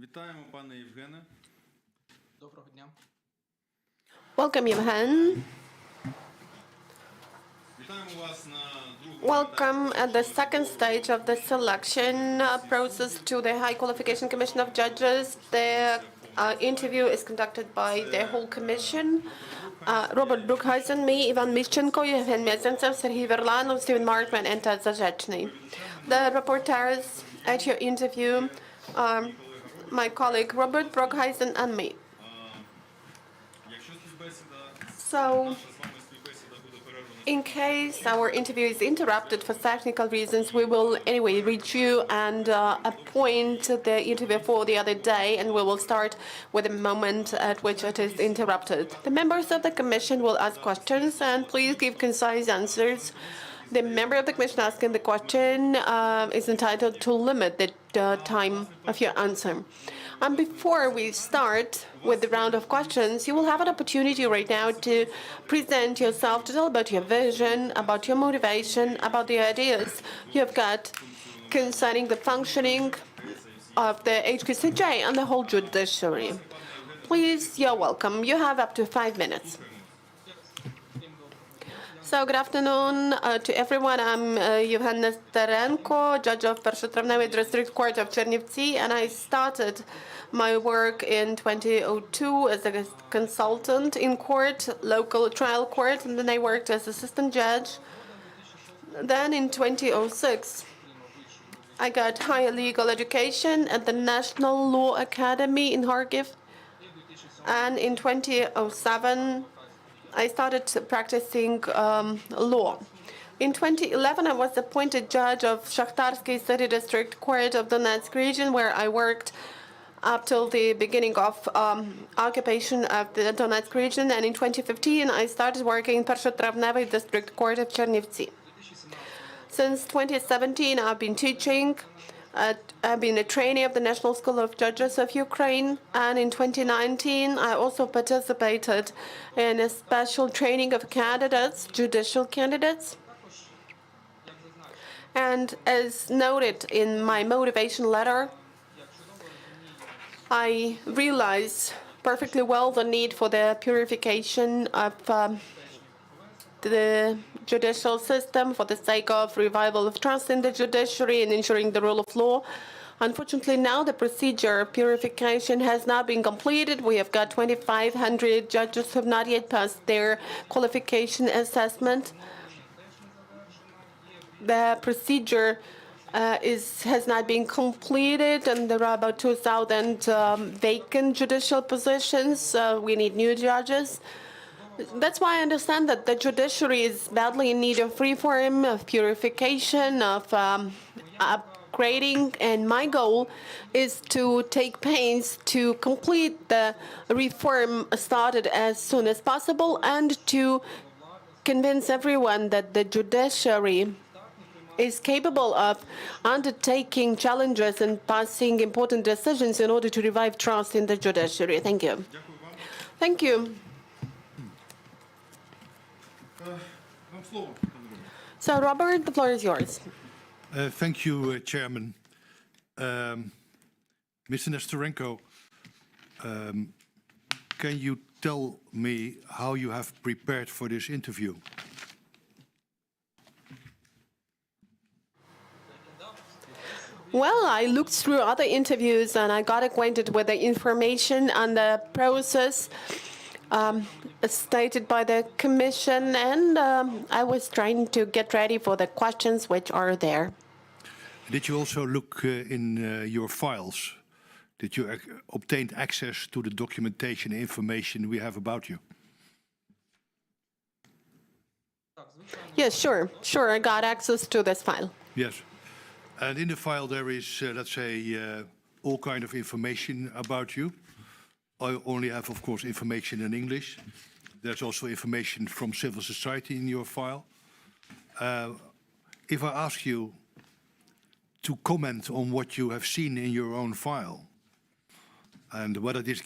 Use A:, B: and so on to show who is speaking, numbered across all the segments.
A: Вітаємо, пане Євгене.
B: Доброго дня.
C: Welcome, Yevhen.
A: Вітаємо вас на другому
C: Welcome at the second stage of the selection process to the High Qualification Commission of Judges. The interview is conducted by the whole commission. Robert Brookhuizen, me, Ivan Nesterenko Yevhen, Serhiy Verlanov, Steven Markman, and Ted Zazhechny. The reporters at your interview are my colleague Robert Brookhuizen and me.
A: Якщо співбесіда,
C: So,
A: наша з вами співбесіда буде перервана.
C: in case our interview is interrupted for technical reasons, we will anyway reach you and appoint the interview for the other day, and we will start with the moment at which it is interrupted. The members of the commission will ask questions, and please give concise answers. The member of the commission asking the question is entitled to limit the time of your answer. And before we start with the round of questions, you will have an opportunity right now to present yourself, to tell about your vision, about your motivation, about the ideas you have got concerning the functioning of the HQCJ and the whole judiciary. Please, you're welcome. You have up to 5 minutes. So, good afternoon to everyone. I'm Yevhen Nesterenko, judge of Першотравневий District Court of Chernivtsi, and I started my work in 2002 as a consultant in court, local trial court, and then I worked as assistant judge. Then in 2006, I got higher legal education at the National Law Academy in Kharkiv, and in 2007, I started practicing law. In 2011, I was appointed judge of Shakhtarsky City District Court of Donetsk region, where I worked up till the beginning of occupation of the Donetsk region. And in 2015, I started working in Першотравневий District Court of Chernivtsi. Since 2017, I've been teaching. I've been a trainee of the National School of Judges of Ukraine, and in 2019 I also participated in a special training of candidates, judicial candidates. And as noted in my motivation letter, I realize perfectly well the need for the purification of the judicial system for the sake of revival of trust in the judiciary and ensuring the rule of law. Unfortunately, now the procedure of purification has not been completed. We have got 2,500 judges who have not yet passed their qualification assessment. The procedure has not been completed, and there are about 2,000 vacant judicial positions. We need new judges. That's why I understand that the judiciary is badly in need of reform, of purification, of upgrading, and my goal is to take pains to complete the reform started as soon as possible and to convince everyone that the judiciary is capable of undertaking challenges and passing important decisions in order to revive trust in the judiciary. Thank you. Thank you.
A: Вам слово.
C: So, Robert, the floor is yours.
D: Thank you, Chairman. Mr. Nesterenko, can you tell me how you have prepared for this interview?
C: Well, I looked through other interviews and I got acquainted with the information and the process stated by the commission, and I was trying to get ready for the questions which are there.
D: Did you also look in your files? Did you obtain access to the documentation and information we have about you?
C: Yes, sure, I got access to this file.
D: Yes. And in the file there is, let's say, all kind of information about you. I only have, of course, information in English. There's also information from civil society in your file. If I ask you to comment on what you have seen in your own file, and whether this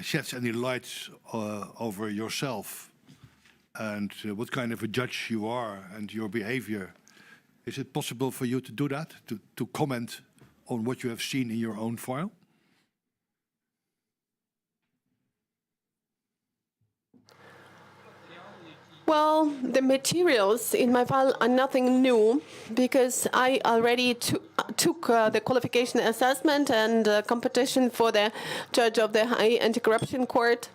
D: sheds any light over yourself, and what kind of a judge you are and your behavior, is it possible for you to do that, to comment on what you have seen in your own file?
C: Well, the materials in my file are nothing new because I already took the qualification assessment and competition for the judge of the High Anti-Corruption Court.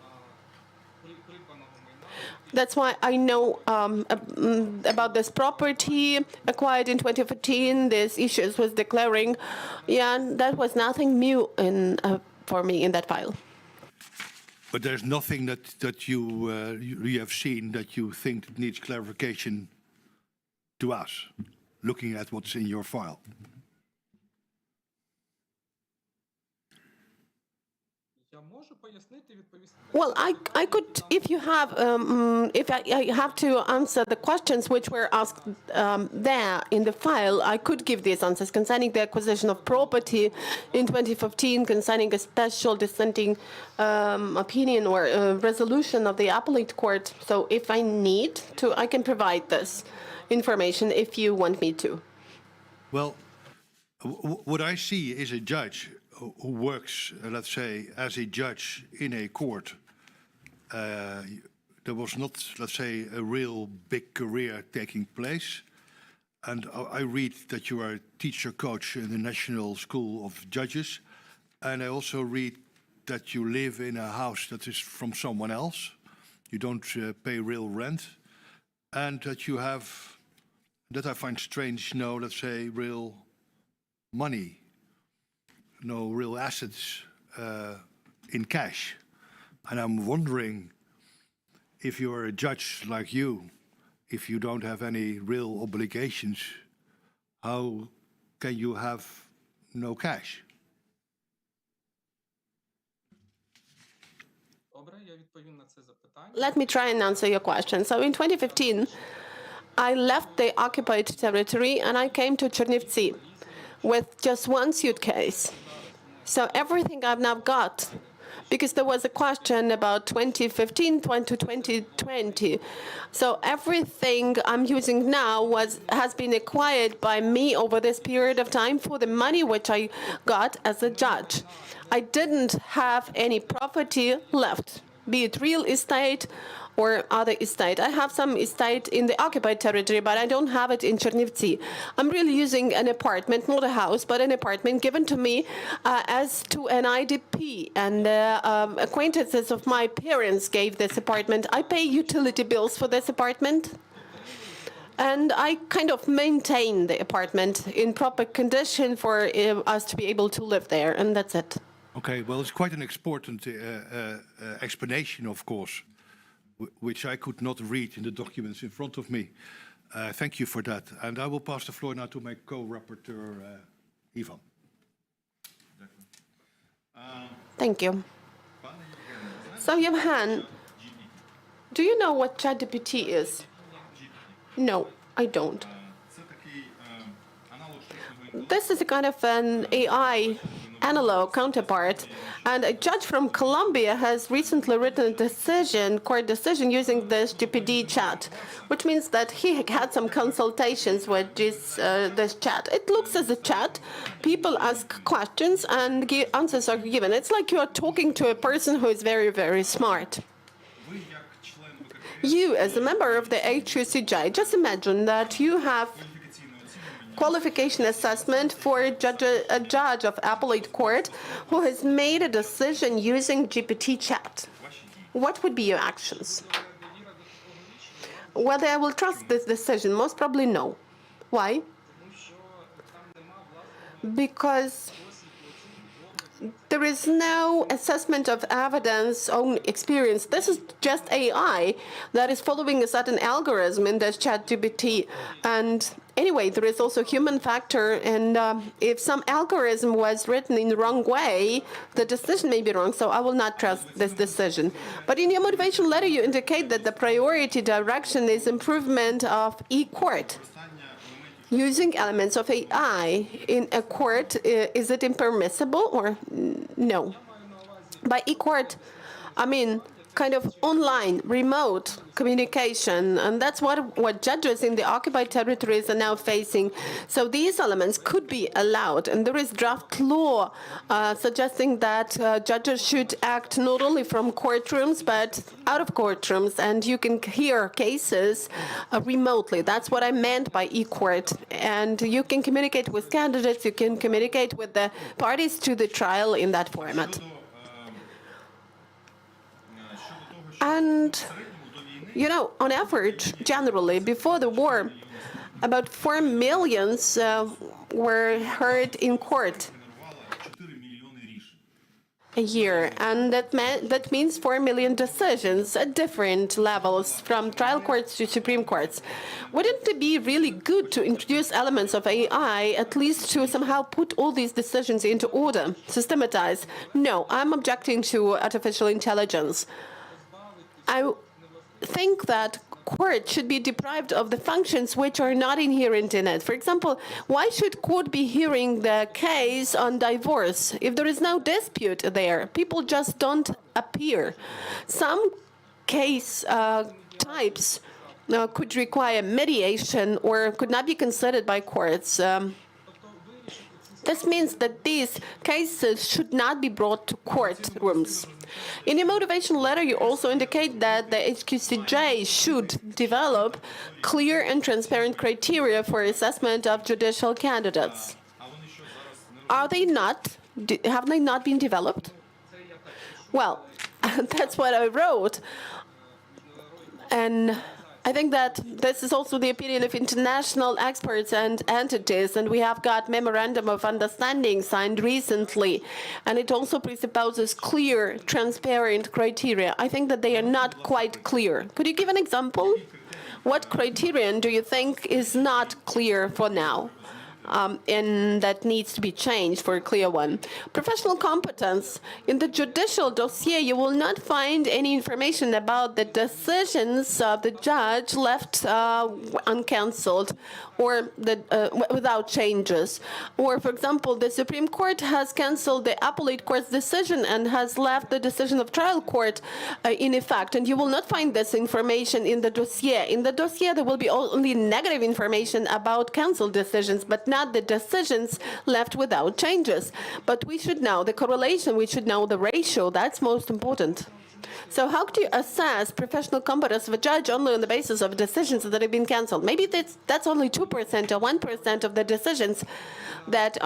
B: Придбаного майна.
C: That's why I know about this property acquired in 2015, these issues with declaring. Yeah, that was nothing new for me in that file.
D: But there's nothing that you have seen that you think needs clarification to us, looking at what's in your file.
B: Я можу пояснити, відповісти.
C: Well, I could, if you have, if I have to answer the questions which were asked there in the file, I could give these answers concerning the acquisition of property in 2015, concerning a special dissenting opinion or resolution of the appellate court. So if I need to, I can provide this information if you want me to.
D: Well, what I see is a judge who works, let's say, as a judge in a court. There was not, let's say, a real big career taking place. And I read that you are a teacher coach in the National School of Judges. And I also read that you live in a house that is from someone else. You don't pay real rent. And that you have, that I find strange, no, let's say, real money. No real assets in cash. And I'm wondering if you're a judge like you, if you don't have any real obligations, how can you have no cash?
B: Добре, я відповім на це запитання.
C: Let me try and answer your question. So in 2015, I left the occupied territory and I came to Chernivtsi with just one suitcase. So everything I've now got, because there was a question about 2015 to 2020. So everything I'm using now has been acquired by me over this period of time for the money which I got as a judge. I didn't have any property left, be it real estate or other estate. I have some estate in the occupied territory, but I don't have it in Chernivtsi. I'm really using an apartment, not a house, but an apartment given to me as to an IDP. And acquaintances of my parents gave this apartment. I pay utility bills for this apartment. And I kind of maintain the apartment in proper condition for us to be able to live there. And that's it.
D: Okay, well, it's quite an important explanation, of course, which I could not read in the documents in front of me. Thank you for that. And I will pass the floor now to my co-rapporteur, Ivan.
C: Thank you. So, Yevhen, do you know what ChatGPT is? No, I don't.
A: Це такий аналог штучного
C: This is a kind of an AI analog counterpart. And a judge from Colombia has recently written a court decision using this GPT chat, which means that he had some consultations with this chat. It looks as a chat. People ask questions and answers are given. It's like you are talking to a person who is very, very smart.
A: Ви як член ВККС
C: You, as a member of the HQCJ, just imagine that you have
A: кваліфікаційне оцінювання
C: qualification assessment for a judge of appellate court who has made a decision using GPT chat. What would be your actions? Whether I will trust this decision? Most probably no. Why? Because there is no assessment of evidence, own experience. This is just AI that is following a certain algorithm in this ChatGPT. And anyway, there is also human factor. And if some algorithm was written in the wrong way, the decision may be wrong. So I will not trust this decision. But in your motivation letter, you indicate that the priority direction is improvement of e-court. Using elements of AI in a court, is it impermissible or no? By e-court, I mean kind of online, remote communication. And that's what judges in the occupied territories are now facing. So these elements could be allowed. And there is draft law suggesting that judges should act not only from courtrooms, but out of courtrooms. And you can hear cases remotely. That's what I meant by e-court. And you can communicate with candidates, you can communicate with the parties to the trial in that format. And, you know, on average, generally, before the war, about 4 million were heard in court a year, and that means 4 million decisions at different levels, from trial courts to Supreme Courts. Wouldn't it be really good to introduce elements of AI, at least to somehow put all these decisions into order, systematize? No, I'm objecting to artificial intelligence. I think that court should be deprived of the functions which are not inherent in it. For example, why should court be hearing the case on divorce? If there is no dispute there, people just don't appear. Some case types could require mediation or could not be considered by courts. This means that these cases should not be brought to courtrooms. In your motivation letter, you also indicate that the HQCJ should develop clear and transparent criteria for assessment of judicial candidates. Are they not? Have they not been developed? Well, that's what I wrote. And I think that this is also the opinion of international experts and entities, and we have got memorandum of understanding signed recently, and it also presupposes clear, transparent criteria. I think that they are not quite clear. Could you give an example? What criterion do you think is not clear for now? And that needs to be changed for a clear one. Professional competence. In the judicial dossier, you will not find any information about the decisions of the judge left uncancelled or without changes. Or, for example, the Supreme Court has cancelled the appellate court's decision and has left the decision of trial court in effect. And you will not find this information in the dossier. In the dossier, there will be only negative information about cancelled decisions, but not the decisions left without changes. But we should know the correlation, we should know the ratio. That's most important. So how could you assess professional competence of a judge only on the basis of decisions that have been cancelled? Maybe that's only 2% or 1% of the decisions that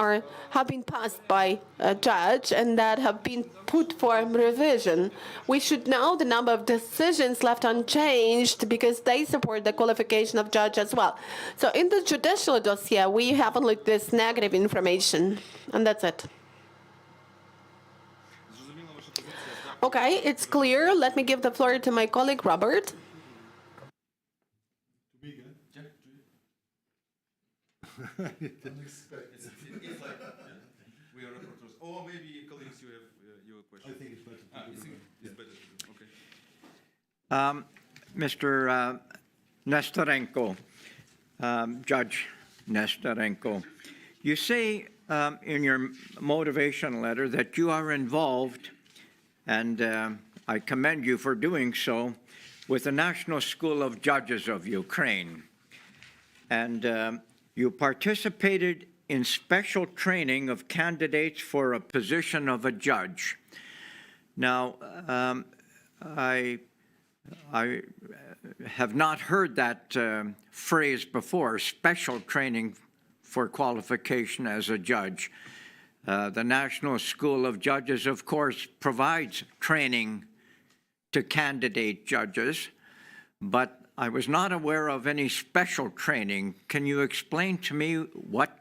C: have been passed by a judge and that have been put for revision. We should know the number of decisions left unchanged because they support the qualification of judge as well. So in the judicial dossier, we have only this negative information, and that's it. Okay, it's clear. Let me give the floor to my colleague, Robert.
A: We are reporters. Or maybe colleagues, you have your question. I think it's better. Okay.
E: Mr. Nesterenko, Judge Nesterenko, you say in your motivation letter that you are involved, and I commend you for doing so, with the National School of Judges of Ukraine. And you participated in special training of candidates for a position of a judge. Now, I have not heard that phrase before, special training for qualification as a judge. The National School of Judges, of course, provides training to candidate judges, but I was not aware of any special training. Can you explain to me what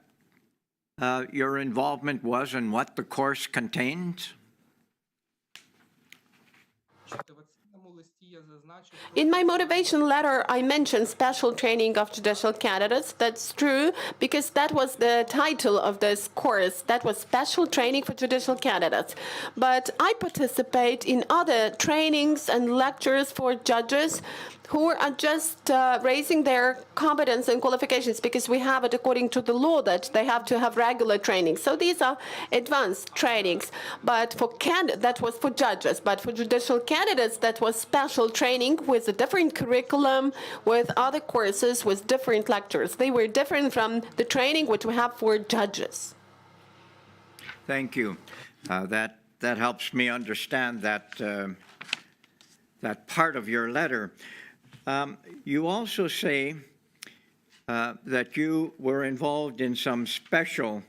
E: your involvement was and what the course contained?
B: В мотиваційному листі я зазначив
C: In my motivation letter, I mentioned special training of judicial candidates. That's true, because that was the title of this course. That was special training for judicial candidates. But I participate in other trainings and lectures for judges who are just raising their competence and qualifications, because we have it according to the law that they have to have regular training. So these are advanced trainings. But for that was for judges. But for judicial candidates, that was special training with a different curriculum, with other courses, with different lectures. They were different from the training which we have for judges.
E: Thank you. That helps me understand that that part of your letter. You also say that you were involved in some special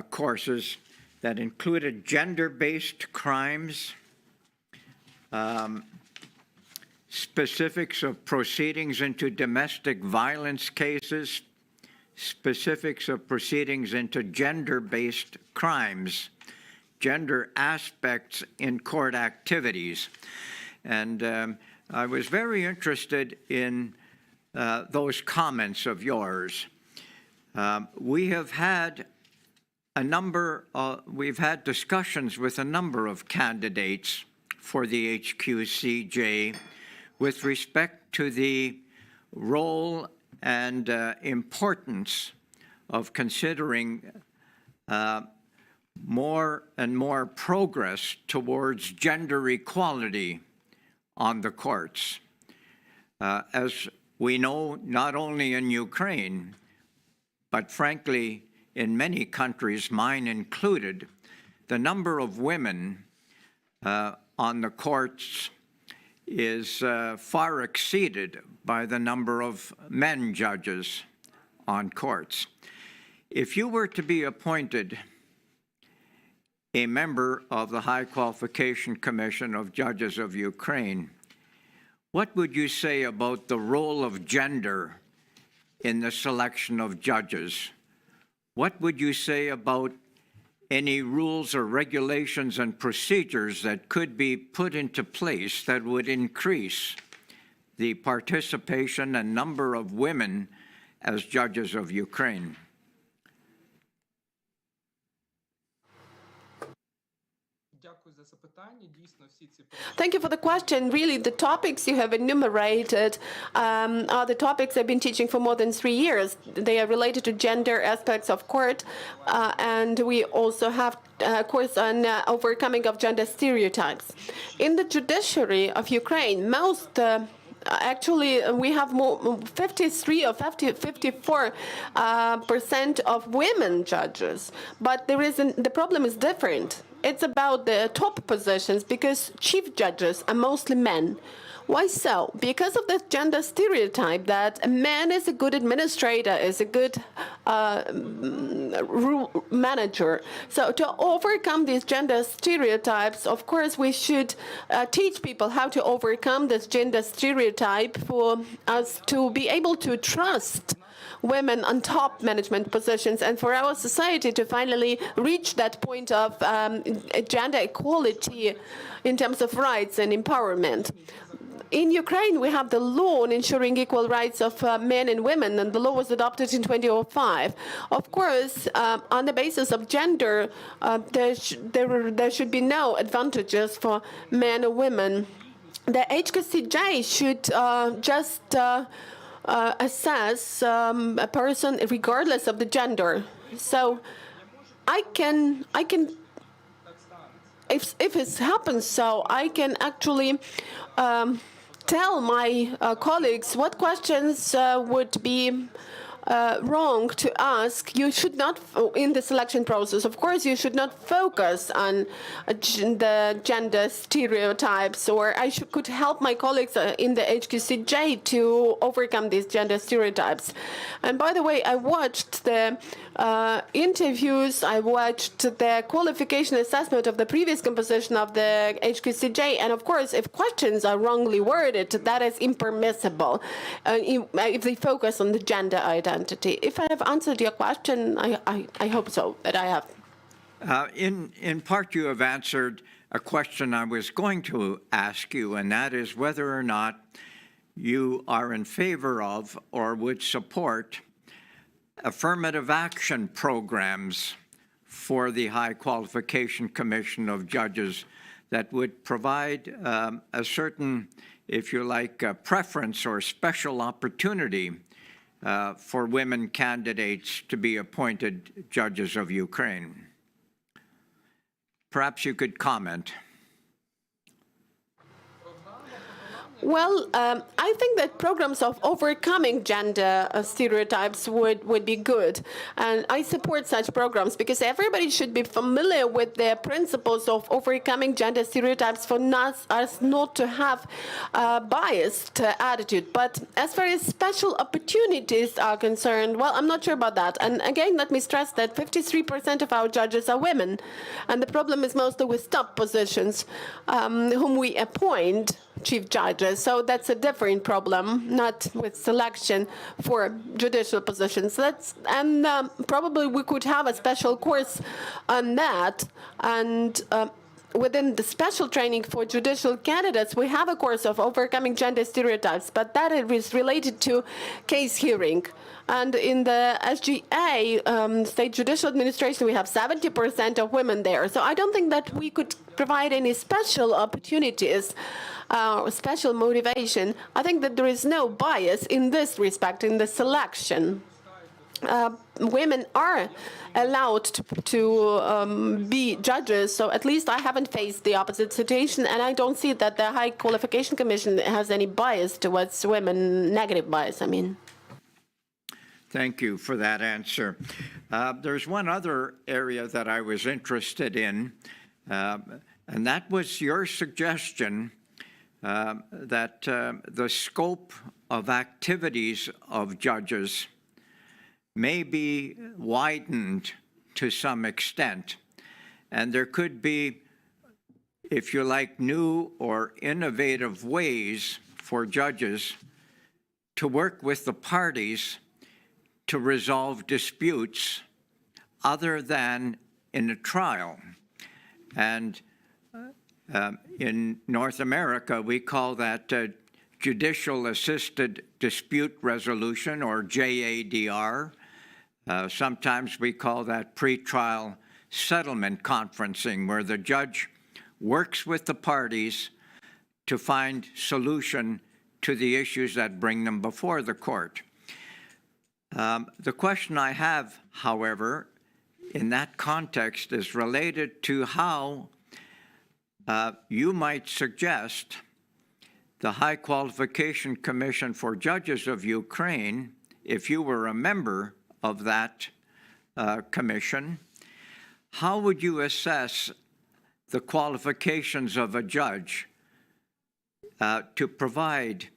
E: courses that included gender-based crimes, specifics of proceedings into domestic violence cases, specifics of proceedings into gender-based crimes, gender aspects in court activities. And I was very interested in those comments of yours. We have had we've had discussions with a number of candidates for the HQCJ with respect to the role and importance of considering more and more progress towards gender equality on the courts. As we know, not only in Ukraine, but frankly, in many countries, mine included, the number of women on the courts is far exceeded by the number of men judges on courts. If you were to be appointed a member of the High Qualification Commission of Judges of Ukraine, what would you say about the role of gender in the selection of judges? What would you say about any rules or regulations and procedures that could be put into place that would increase the participation and number of women as judges of Ukraine?
C: Thank you for the question. Really, the topics you have enumerated are the topics I've been teaching for more than 3 years. They are related to gender aspects of court, and we also have a course on overcoming of gender stereotypes. In the judiciary of Ukraine, most actually, we have more 53 or 54% of women judges, but the problem is different. It's about the top positions, because chief judges are mostly men. Why so? Because of the gender stereotype that a man is a good administrator, is a good manager. So to overcome these gender stereotypes, of course, we should teach people how to overcome this gender stereotype for us to be able to trust women on top management positions, and for our society to finally reach that point of gender equality in terms of rights and empowerment. In Ukraine, we have the law on ensuring equal rights of men and women, and the law was adopted in 2005. Of course, on the basis of gender, there should be no advantages for men or women. The HQCJ should just assess a person regardless of the gender. So I can if it happens, so I can actually tell my colleagues what questions would be wrong to ask. You should not, in the selection process, of course, you should not focus on the gender stereotypes, or I could help my colleagues in the HQCJ to overcome these gender stereotypes. And by the way, I watched the interviews, I watched the qualification assessment of the previous composition of the HQCJ, and of course, if questions are wrongly worded, that is impermissible if they focus on the gender identity. If I have answered your question, I hope so, that I have.
E: In part, you have answered a question I was going to ask you, and that is whether or not you are in favor of or would support affirmative action programs for the High Qualification Commission of Judges that would provide a certain, if you like, preference or special opportunity for women candidates to be appointed judges of Ukraine. Perhaps you could comment.
C: Well, I think that programs of overcoming gender stereotypes would be good. And I support such programs because everybody should be familiar with the principles of overcoming gender stereotypes for us not to have a biased attitude. But as far as special opportunities are concerned, well, I'm not sure about that. And again, let me stress that 53% of our judges are women. And the problem is mostly with top positions whom we appoint chief judges. So that's a different problem, not with selection for judicial positions. Probably we could have a special course on that. And within the special training for judicial candidates, we have a course of overcoming gender stereotypes, but that is related to case hearing. And in the SGA, State Judicial Administration, we have 70% of women there. So I don't think that we could provide any special opportunities, special motivation. I think that there is no bias in this respect, in the selection. Women are allowed to be judges, so at least I haven't faced the opposite situation, and I don't see that the High Qualification Commission has any bias towards women, negative bias, I mean.
E: Thank you for that answer. There's one other area that I was interested in, and that was your suggestion that the scope of activities of judges may be widened to some extent, and there could be, if you like, new or innovative ways for judges to work with the parties to resolve disputes other than in a trial. And in North America, we call that Judicial Assisted Dispute Resolution, or JADR. Sometimes we call that pretrial settlement conferencing, where the judge works with the parties to find solution to the issues that bring them before the court. The question I have, however, in that context is related to how you might suggest the High Qualification Commission for Judges of Ukraine, if you were a member of that commission, how would you assess the qualifications of a judge to provide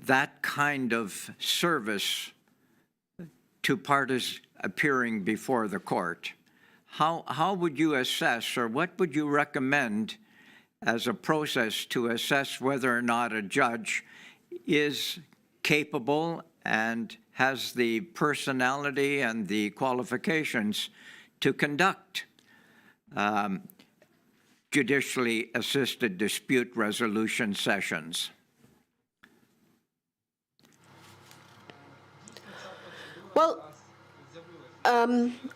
E: that kind of service to parties appearing before the court? How would you assess, or what would you recommend as a process to assess whether or not a judge is capable and has the personality and the qualifications to conduct judicially assisted dispute resolution sessions?
C: Well,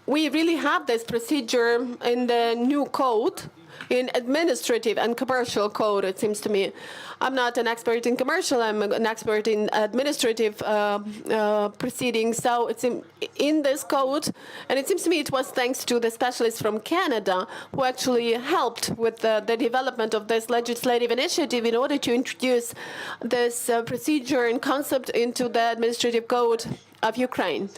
C: we really have this procedure in the new code, in administrative and commercial code, it seems to me. I'm not an expert in commercial, I'm an expert in administrative proceedings. So it's in this code, and it seems to me it was thanks to the specialists from Canada who actually helped with the development of this legislative initiative in order to introduce this procedure and concept into the administrative code of Ukraine.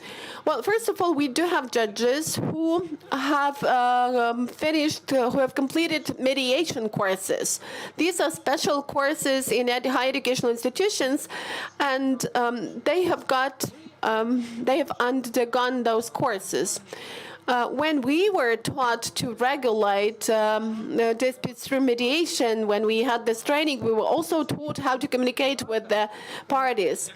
C: Well, first of all, we do have judges who have who have completed mediation courses. These are special courses in higher educational institutions, and they have got they have undergone those courses. When we were taught to regulate disputes through mediation, when we had this training, we were also taught how to communicate with the parties.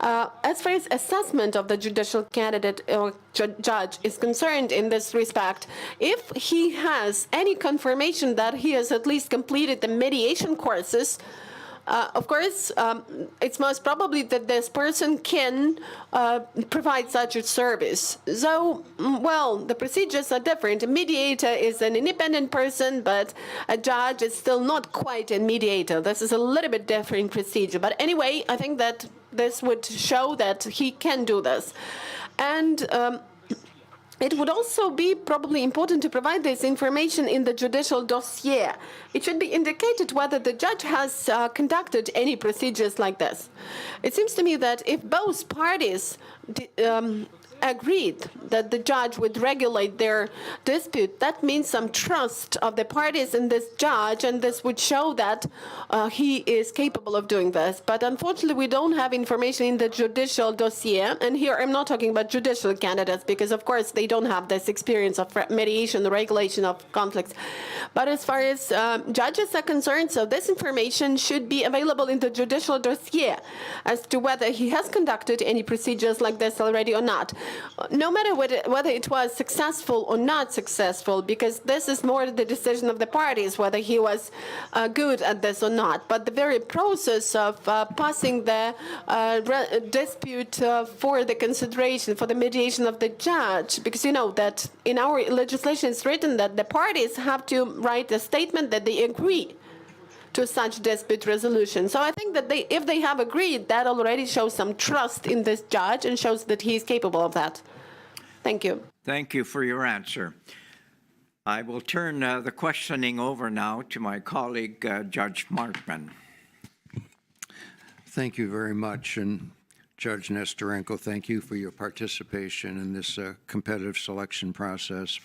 C: As far as assessment of the judicial candidate or judge is concerned in this respect, if he has any confirmation that he has at least completed the mediation courses, of course, it's most probably that this person can provide such a service. So, well, the procedures are different. A mediator is an independent person, but a judge is still not quite a mediator. This is a little bit different procedure. But anyway, I think that this would show that he can do this. And it would also be probably important to provide this information in the judicial dossier. It should be indicated whether the judge has conducted any procedures like this. It seems to me that if both parties agreed that the judge would regulate their dispute, that means some trust of the parties in this judge, and this would show that he is capable of doing this. But unfortunately, we don't have information in the judicial dossier, and here I'm not talking about judicial candidates, because of course they don't have this experience of mediation, the regulation of conflicts. But as far as judges are concerned, so this information should be available in the judicial dossier as to whether he has conducted any procedures like this already or not. No matter whether it was successful or not successful, because this is more the decision of the parties, whether he was good at this or not. But the very process of passing the dispute for the consideration, for the mediation of the judge, because you know that in our legislation it's written that the parties have to write a statement that they agree to such dispute resolution. So I think that if they have agreed, that already shows some trust in this judge and shows that he is capable of that. Thank you.
E: Thank you for your answer. I will turn the questioning over now to my colleague, Judge Markman.
F: Thank you very much. And Judge Nesterenko, thank you for your participation in this competitive selection process.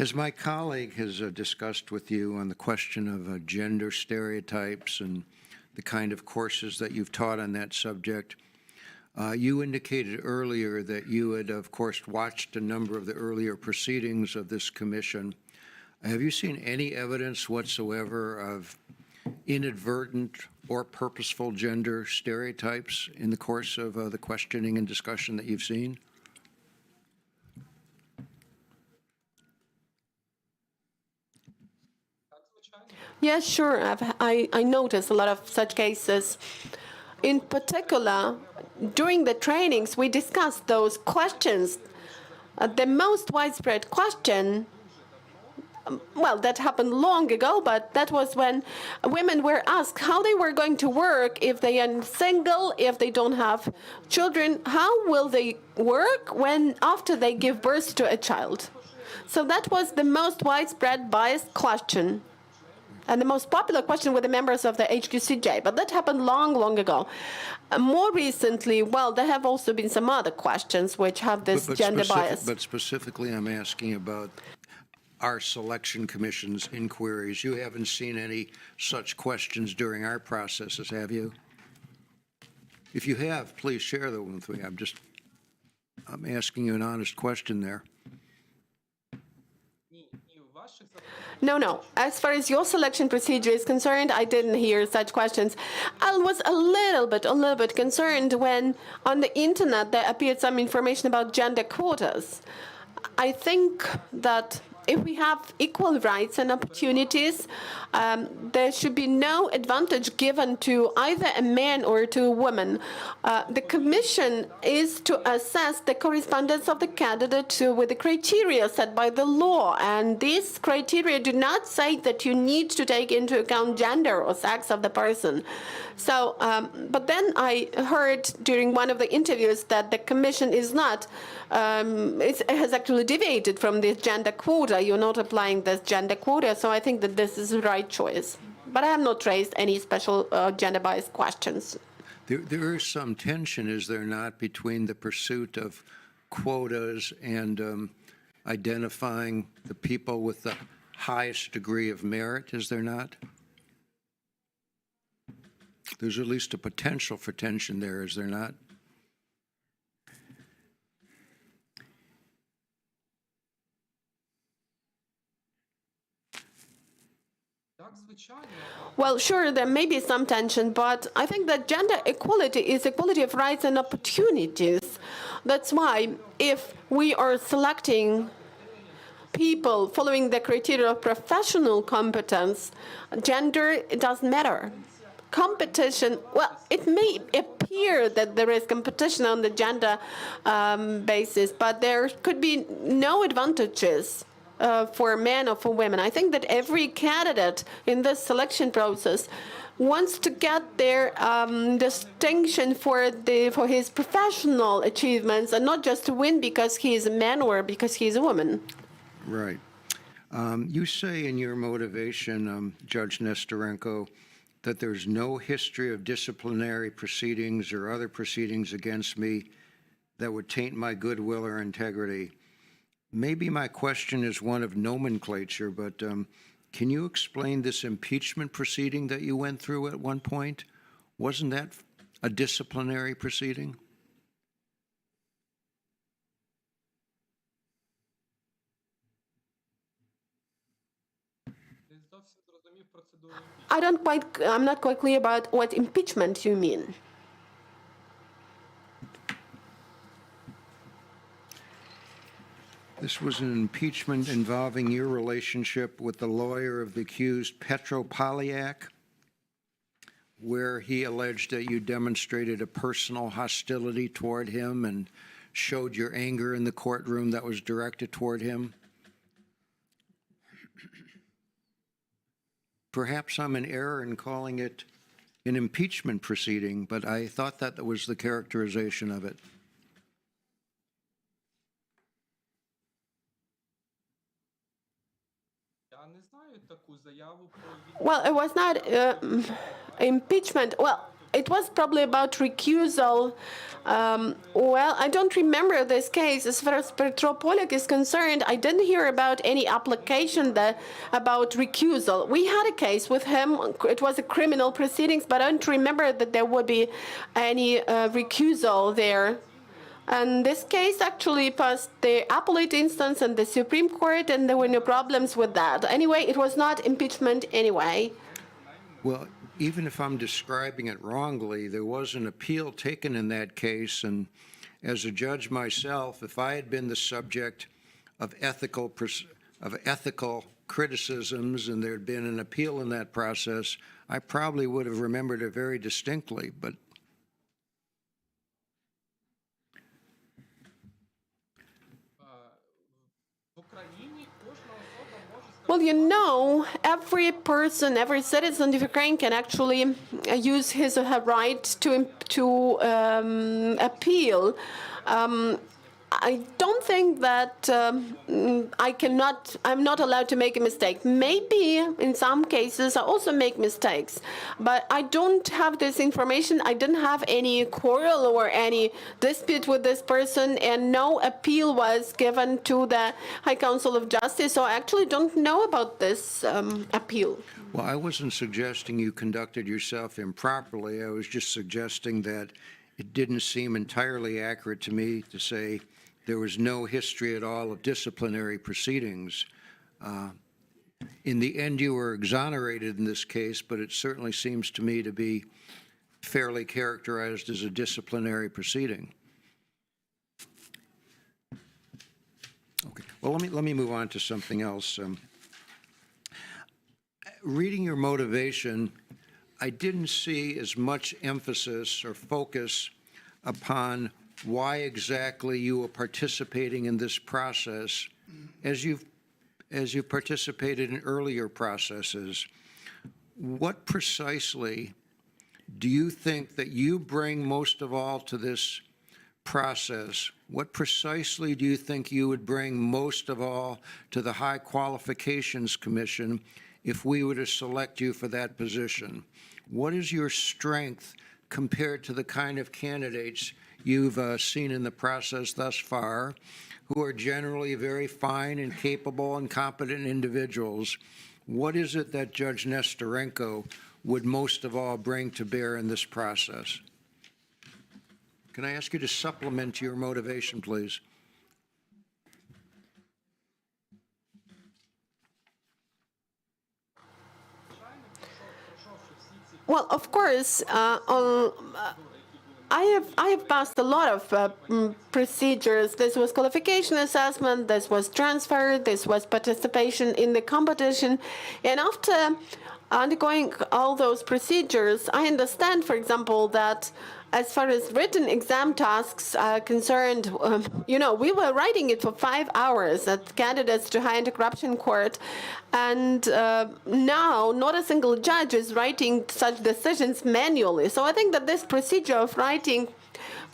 F: As my colleague has discussed with you on the question of gender stereotypes and the kind of courses that you've taught on that subject, you indicated earlier that you had, of course, watched a number of the earlier proceedings of this commission. Have you seen any evidence whatsoever of inadvertent or purposeful gender stereotypes in the course of the questioning and discussion that you've seen?
C: Yes, sure. I noticed a lot of such cases. In particular, during the trainings, we discussed those questions. The most widespread question, well, that happened long ago, but that was when women were asked how they were going to work if they are single, if they don't have children. How will they work after they give birth to a child? So that was the most widespread biased question, and the most popular question with the members of the HQCJ. But that happened long, long ago. More recently, well, there have also been some other questions which have this gender bias.
F: But specifically, I'm asking about our selection commission's inquiries. You haven't seen any such questions during our processes, have you? If you have, please share them with me. I'm asking you an honest question there.
C: No. As far as your selection procedure is concerned, I didn't hear such questions. I was a little bit concerned when on the internet there appeared some information about gender quotas. I think that if we have equal rights and opportunities, there should be no advantage given to either a man or to a woman. The commission is to assess the correspondence of the candidate with the criteria set by the law, and these criteria do not say that you need to take into account gender or sex of the person. So, but then I heard during one of the interviews that the commission is not, it has actually deviated from this gender quota. You're not applying this gender quota, so I think that this is the right choice. But I have not raised any special gender-biased questions.
F: There is some tension, is there not, between the pursuit of quotas and identifying the people with the highest degree of merit, is there not? There's at least a potential for tension there, is there not?
B: Так, звичайно.
C: Well, sure, there may be some tension, but I think that gender equality is equality of rights and opportunities. That's why if we are selecting people following the criteria of professional competence, gender it doesn't matter. Competition, well, it may appear that there is competition on the gender basis, but there could be no advantages for men or for women. I think that every candidate in this selection process wants to get their distinction for his professional achievements and not just to win because he is a man or because he is a woman.
F: Right. You say in your motivation, Judge Nesterenko, that there's no history of disciplinary proceedings or other proceedings against me that would taint my goodwill or integrity. Maybe my question is one of nomenclature, but can you explain this impeachment proceeding that you went through at one point? Wasn't that a disciplinary proceeding?
C: I'm not quite clear about what impeachment you mean.
F: This was an impeachment involving your relationship with the lawyer of the accused, Petro Polyak, where he alleged that you demonstrated a personal hostility toward him and showed your anger in the courtroom that was directed toward him. Perhaps I'm in error in calling it an impeachment proceeding, but I thought that was the characterization of it.
C: Well, it was not impeachment. Well, it was probably about recusal. Well, I don't remember this case. As far as Petro Polyak is concerned, I didn't hear about any application about recusal. We had a case with him. It was a criminal proceedings, but I don't remember that there would be any recusal there. And this case actually passed the appellate instance and the Supreme Court, and there were no problems with that. Anyway, it was not impeachment anyway.
F: Well, even if I'm describing it wrongly, there was an appeal taken in that case, and as a judge myself, if I had been the subject of ethical criticisms and there had been an appeal in that process, I probably would have remembered it very distinctly, but
C: well, you know, every person, every citizen of Ukraine can actually use his or her right to appeal. I don't think that I'm not allowed to make a mistake. Maybe in some cases I also make mistakes, but I don't have this information. I didn't have any quarrel or any dispute with this person, and no appeal was given to the High Council of Justice, so I actually don't know about this appeal.
F: well, I wasn't suggesting you conducted yourself improperly. I was just suggesting that it didn't seem entirely accurate to me to say there was no history at all of disciplinary proceedings. In the end, you were exonerated in this case, but it certainly seems to me to be fairly characterized as a disciplinary proceeding. Okay. Well, let me move on to something else. Reading your motivation, I didn't see as much emphasis or focus upon why exactly you were participating in this process as you participated in earlier processes. What precisely do you think that you bring most of all to this process? What precisely do you think you would bring most of all to the High Qualifications Commission if we were to select you for that position? What is your strength compared to the kind of candidates you've seen in the process thus far, who are generally very fine and capable and competent individuals? What is it that Judge Nesterenko would most of all bring to bear in this process? Can I ask you to supplement your motivation, please?
C: Well, of course, I have passed a lot of procedures. This was qualification assessment, this was transfer, this was participation in the competition. And after undergoing all those procedures, I understand, for example, that as far as written exam tasks are concerned, we were writing it for 5 hours at candidates to high anti-corruption court. And now not a single judge is writing such decisions manually. So I think that this procedure of writing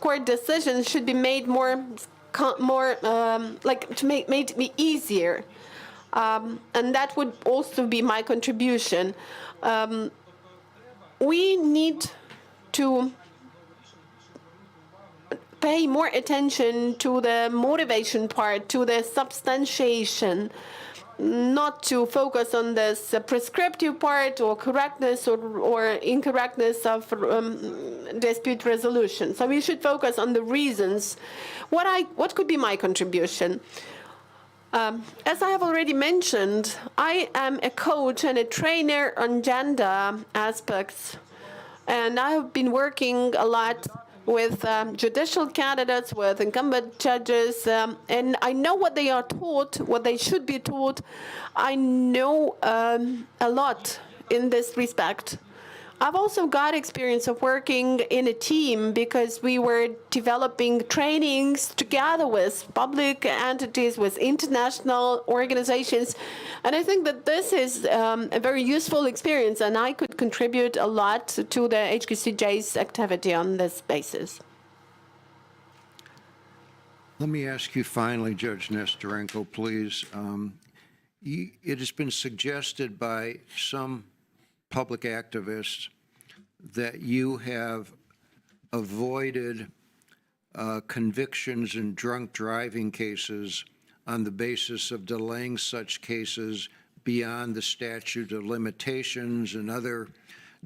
C: court decisions should be made more made to be easier. And that would also be my contribution. We need to pay more attention to the motivation part, to the substantiation, not to focus on this prescriptive part or correctness or incorrectness of dispute resolution. So we should focus on the reasons. What could be my contribution? As I have already mentioned, I am a coach and a trainer on gender aspects, and I have been working a lot with judicial candidates, with incumbent judges, and I know what they are taught, what they should be taught. I know a lot in this respect. I've also got experience of working in a team because we were developing trainings together with public entities, with international organizations. And I think that this is a very useful experience, and I could contribute a lot to the HQCJ's activity on this basis.
F: Let me ask you finally, Judge Nesterenko, please. It has been suggested by some public activists that you have avoided convictions in drunk driving cases on the basis of delaying such cases beyond the statute of limitations and other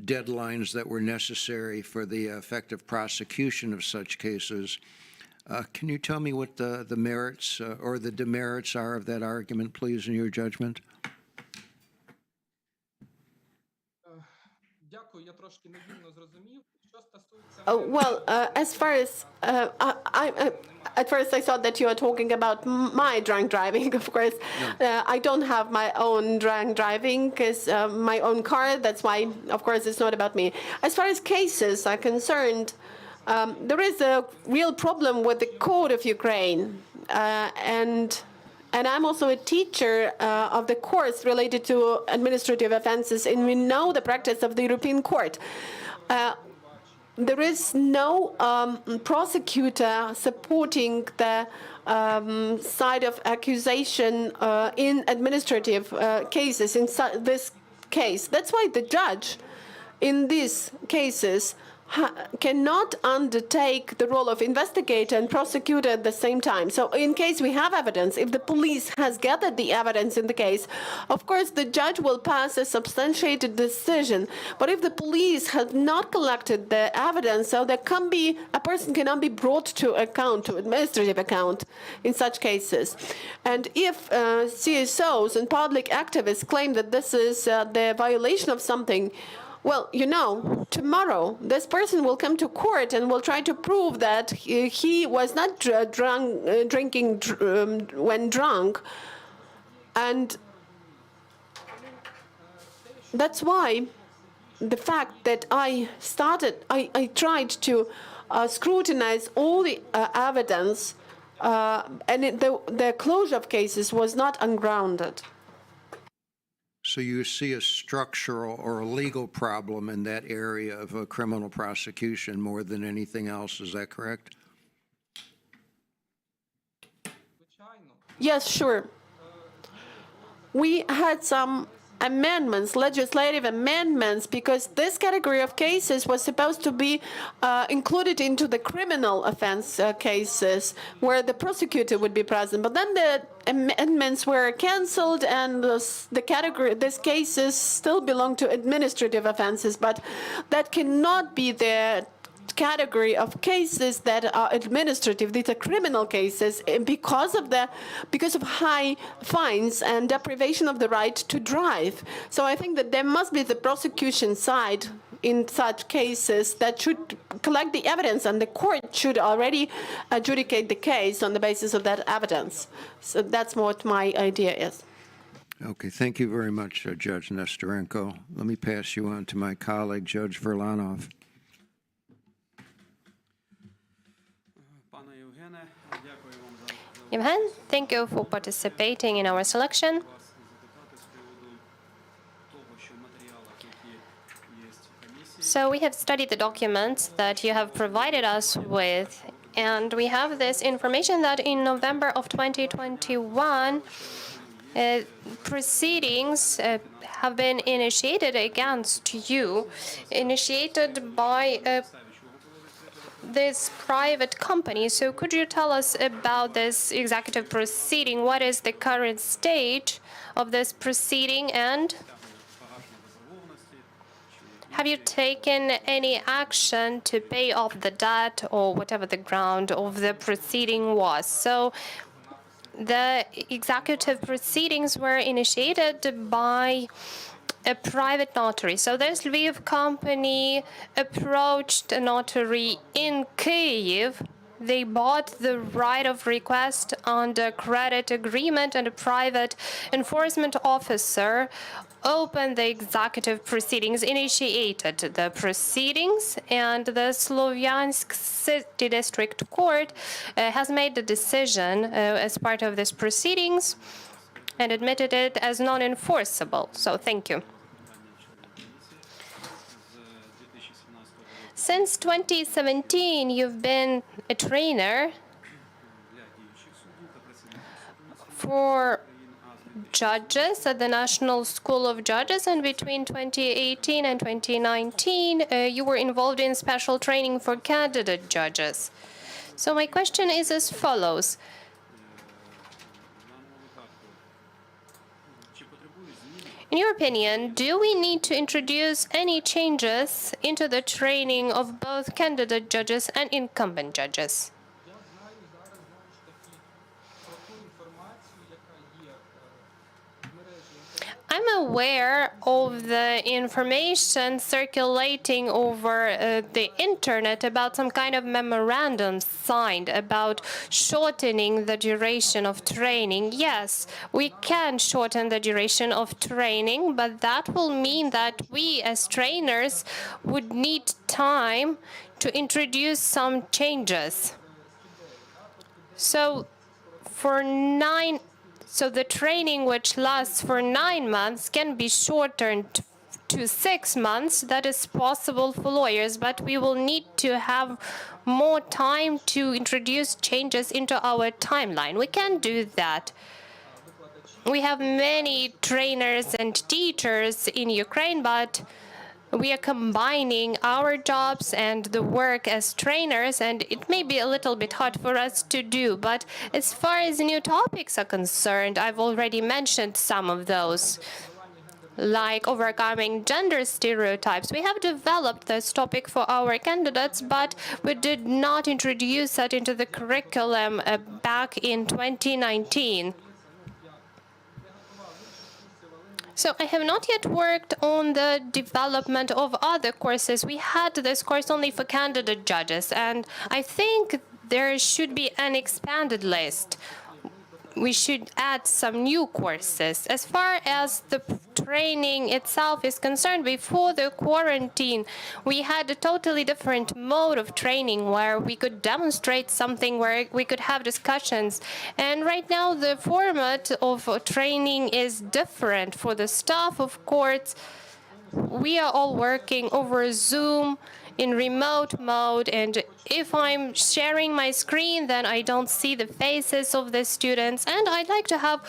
F: deadlines that were necessary for the effective prosecution of such cases. Can you tell me what the merits or the demerits are of that argument, please, in your judgment?
C: As far as at first I thought that you are talking about my drunk driving. Of course, I don't have my own drunk driving because my own car. That's why, of course, it's not about me. As far as cases are concerned, there is a real problem with the Code of Ukraine, and I'm also a teacher of the course related to administrative offenses, and we know the practice of the European Court. There is no prosecutor supporting the side of accusation in administrative cases in this case. That's why the judge in these cases cannot undertake the role of investigator and prosecutor at the same time. So in case we have evidence, if the police has gathered the evidence in the case, of course the judge will pass a substantiated decision. But if the police has not collected the evidence, so a person cannot be brought to account, to administrative account in such cases. And if CSOs and public activists claim that this is the violation of something, well, tomorrow this person will come to court and will try to prove that he was not drinking when drunk. And that's why the fact that I tried to scrutinize all the evidence, and the closure of cases was not ungrounded.
F: So you see a structural or a legal problem in that area of a criminal prosecution more than anything else, is that correct?
C: Yes, sure. We had some amendments, legislative amendments, because this category of cases was supposed to be included into the criminal offense cases where the prosecutor would be present. But then the amendments were cancelled, and these cases still belong to administrative offenses, but that cannot be the category of cases that are administrative. These are criminal cases because of high fines and deprivation of the right to drive. So I think that there must be the prosecution side in such cases that should collect the evidence, and the court should already adjudicate the case on the basis of that evidence. So that's what my idea is.
F: Okay, thank you very much, Judge Nesterenko. Let me pass you on to my colleague, Judge Verlanov.
G: Yevhen, thank you for participating in our selection. So we have studied the documents that you have provided us with, and we have this information that in November of 2021, proceedings have been initiated against you, initiated by this private company. So could you tell us about this executive proceeding? What is the current stage of this proceeding, and have you taken any action to pay off the debt or whatever the ground of the proceeding was? So the executive proceedings were initiated by a private notary. So this Lviv company approached a notary in Kyiv. They bought the right of request under credit agreement, and a private enforcement officer opened the executive proceedings, initiated the proceedings, and the Slovyansk City District Court has made the decision as part of these proceedings and admitted it as non-enforceable. So thank you. Since 2017, you've been a trainer for judges at the National School of Judges, and between 2018 and 2019, you were involved in special training for candidate judges. So my question is as follows. In your opinion, do we need to introduce any changes into the training of both candidate judges and incumbent judges? I'm aware of the information circulating over the internet about some kind of memorandum signed about shortening the duration of training. Yes, we can shorten the duration of training, but that will mean that we as trainers would need time to introduce some changes. So the training which lasts for 9 months can be shortened to 6 months. That is possible for lawyers, but we will need to have more time to introduce changes into our timeline. We can do that. We have many trainers and teachers in Ukraine, but we are combining our jobs and the work as trainers, and it may be a little bit hard for us to do. But as far as new topics are concerned, I've already mentioned some of those, like overcoming gender stereotypes. We have developed this topic for our candidates, but we did not introduce that into the curriculum back in 2019. So I have not yet worked on the development of other courses. We had this course only for candidate judges, and I think there should be an expanded list. We should add some new courses. As far as the training itself is concerned, before the quarantine, we had a totally different mode of training where we could demonstrate something, where we could have discussions. And right now, the format of training is different. For the staff of courts, we are all working over Zoom in remote mode, and if I'm sharing my screen, then I don't see the faces of the students, and I'd like to have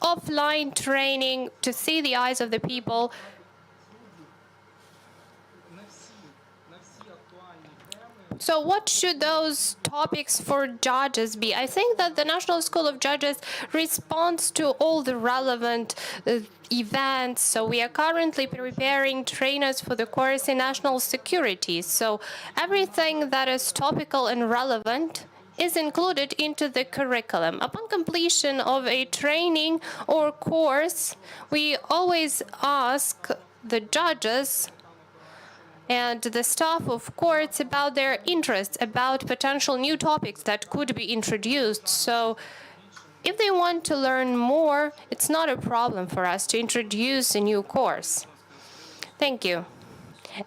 G: offline training to see the eyes of the people. So what should those topics for judges be? I think that the National School of Judges responds to all the relevant events. So we are currently preparing trainers for the course in national security. So everything that is topical and relevant is included into the curriculum. Upon completion of a training or course, we always ask the judges and the staff of courts about their interests, about potential new topics that could be introduced. So if they want to learn more, it's not a problem for us to introduce a new course. Thank you.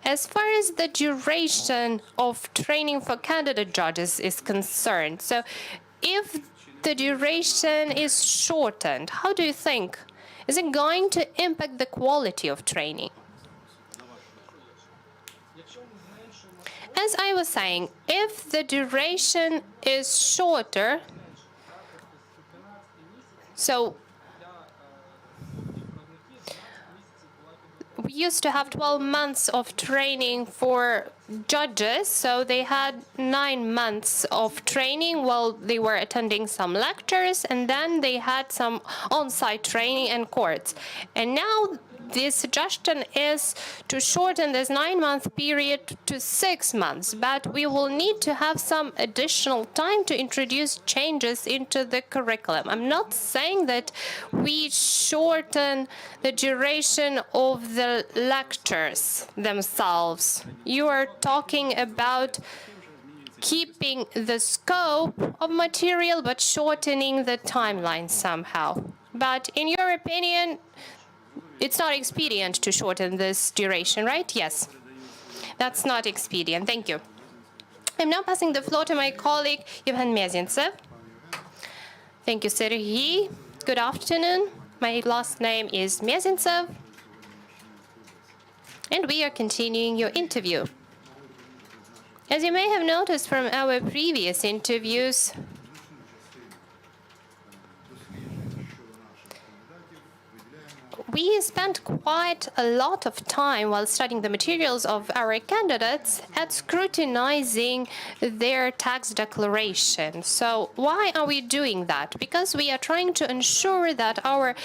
G: As far as the duration of training for candidate judges is concerned, so if the duration is shortened, how do you think? Is it going to impact the quality of training? As I was saying, if the duration is shorter, so we used to have 12 months of training for judges, so they had 9 months of training while they were attending some lectures, and then they had some on-site training in courts. And now the suggestion is to shorten this 9-month period to 6 months, but we will need to have some additional time to introduce changes into the curriculum. I'm not saying that we shorten the duration of the lectures themselves. You are talking about keeping the scope of material but shortening the timeline somehow. But in your opinion, it's not expedient to shorten this duration, right? Yes. That's not expedient. Thank you. I'm now passing the floor to my colleague, Yevhen Mezintsev. Thank you, Sergei. Good afternoon. My last name is Mezintsev. And we are continuing your interview. As you may have noticed from our previous interviews, we spent quite a lot of time while studying the materials of our candidates at scrutinizing their tax declaration. So why are we doing that? Because we are trying to ensure that our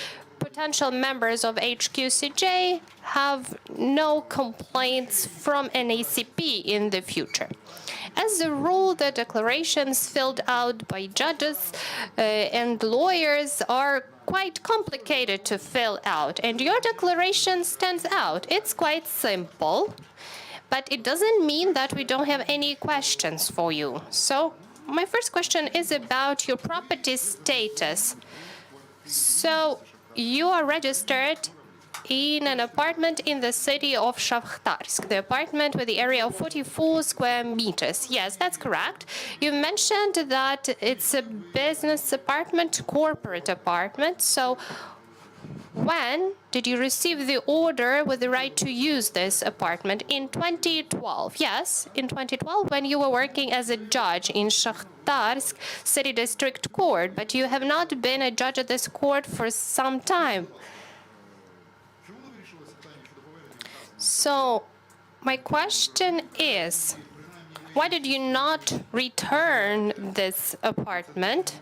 G: potential members of HQCJ have no complaints from NACP in the future. As a rule, the declarations filled out by judges and lawyers are quite complicated to fill out, and your declaration stands out. It's quite simple, but it doesn't mean that we don't have any questions for you. So my first question is about your property status. So you are registered in an apartment in the city of Shakhtarsk, the apartment with the area of 44 square meters. Yes, that's correct. You mentioned that it's a business apartment, corporate apartment. So when did you receive the order with the right to use this apartment? In 2012. Yes, in 2012, when you were working as a judge in Shakhtarsk City District Court, but you have not been a judge at this court for some time. So my question is, why did you not return this apartment?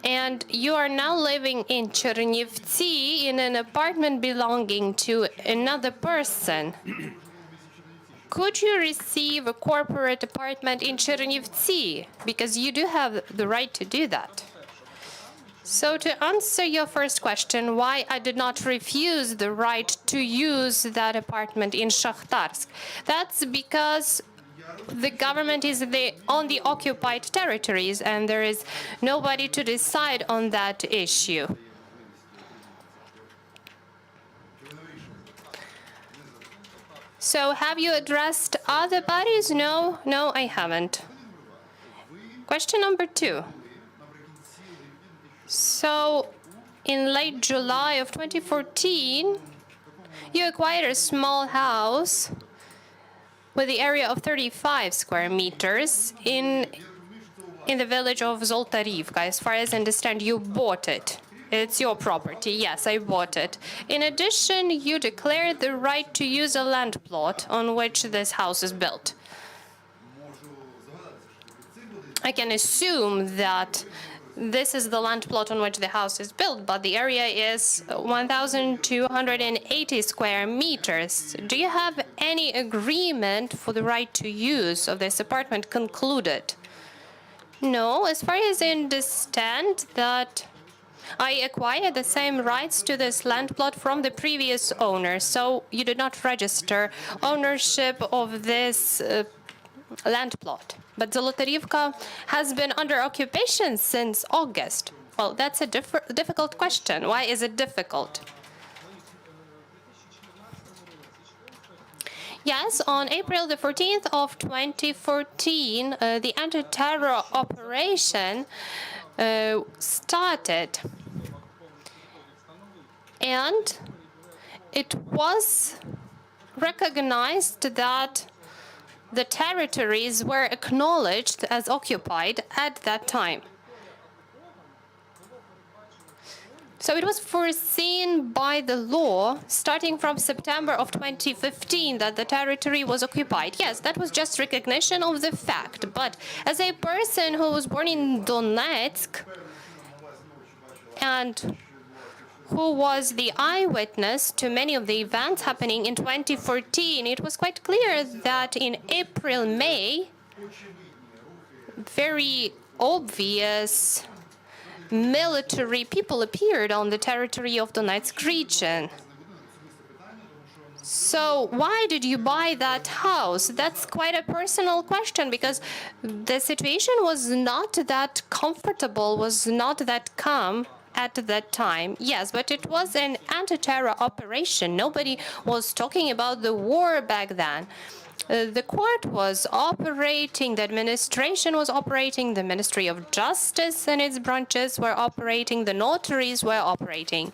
G: And you are now living in Chernivtsi in an apartment belonging to another person. Could you receive a corporate apartment in Chernivtsi? Because you do have the right to do that. So to answer your first question, why I did not refuse the right to use that apartment in Shakhtarsk, that's because the government is on the occupied territories and there is nobody to decide on that issue. So have you addressed other bodies? No, I haven't. Question number 2. So, in late July of 2014, you acquired a small house with the area of 35 square meters in the village of Zoltarivka. As far as I understand, you bought it. It's your property. Yes, I bought it. In addition, you declared the right to use a land plot on which this house is built. I can assume that this is the land plot on which the house is built, but the area is 1,280 square meters. Do you have any agreement for the right to use of this apartment concluded? No, as far as I understand that I acquired the same rights to this land plot from the previous owner, so you did not register ownership of this land plot. But Zolotarivka has been under occupation since August. Well, that's a difficult question. Why is it difficult? Yes, on April the 14th of 2014, the anti-terror operation started. And it was recognized that the territories were acknowledged as occupied at that time. So it was foreseen by the law, starting from September of 2015, that the territory was occupied. Yes, that was just recognition of the fact. But as a person who was born in Donetsk and who was the eyewitness to many of the events happening in 2014, it was quite clear that in April, May, very obvious military people appeared on the territory of Donetsk region. So why did you buy that house? That's quite a personal question, because the situation was not that comfortable, was not that calm at that time. Yes, but it was an anti-terror operation. Nobody was talking about the war back then. The court was operating, the administration was operating, the Ministry of Justice and its branches were operating, the notaries were operating.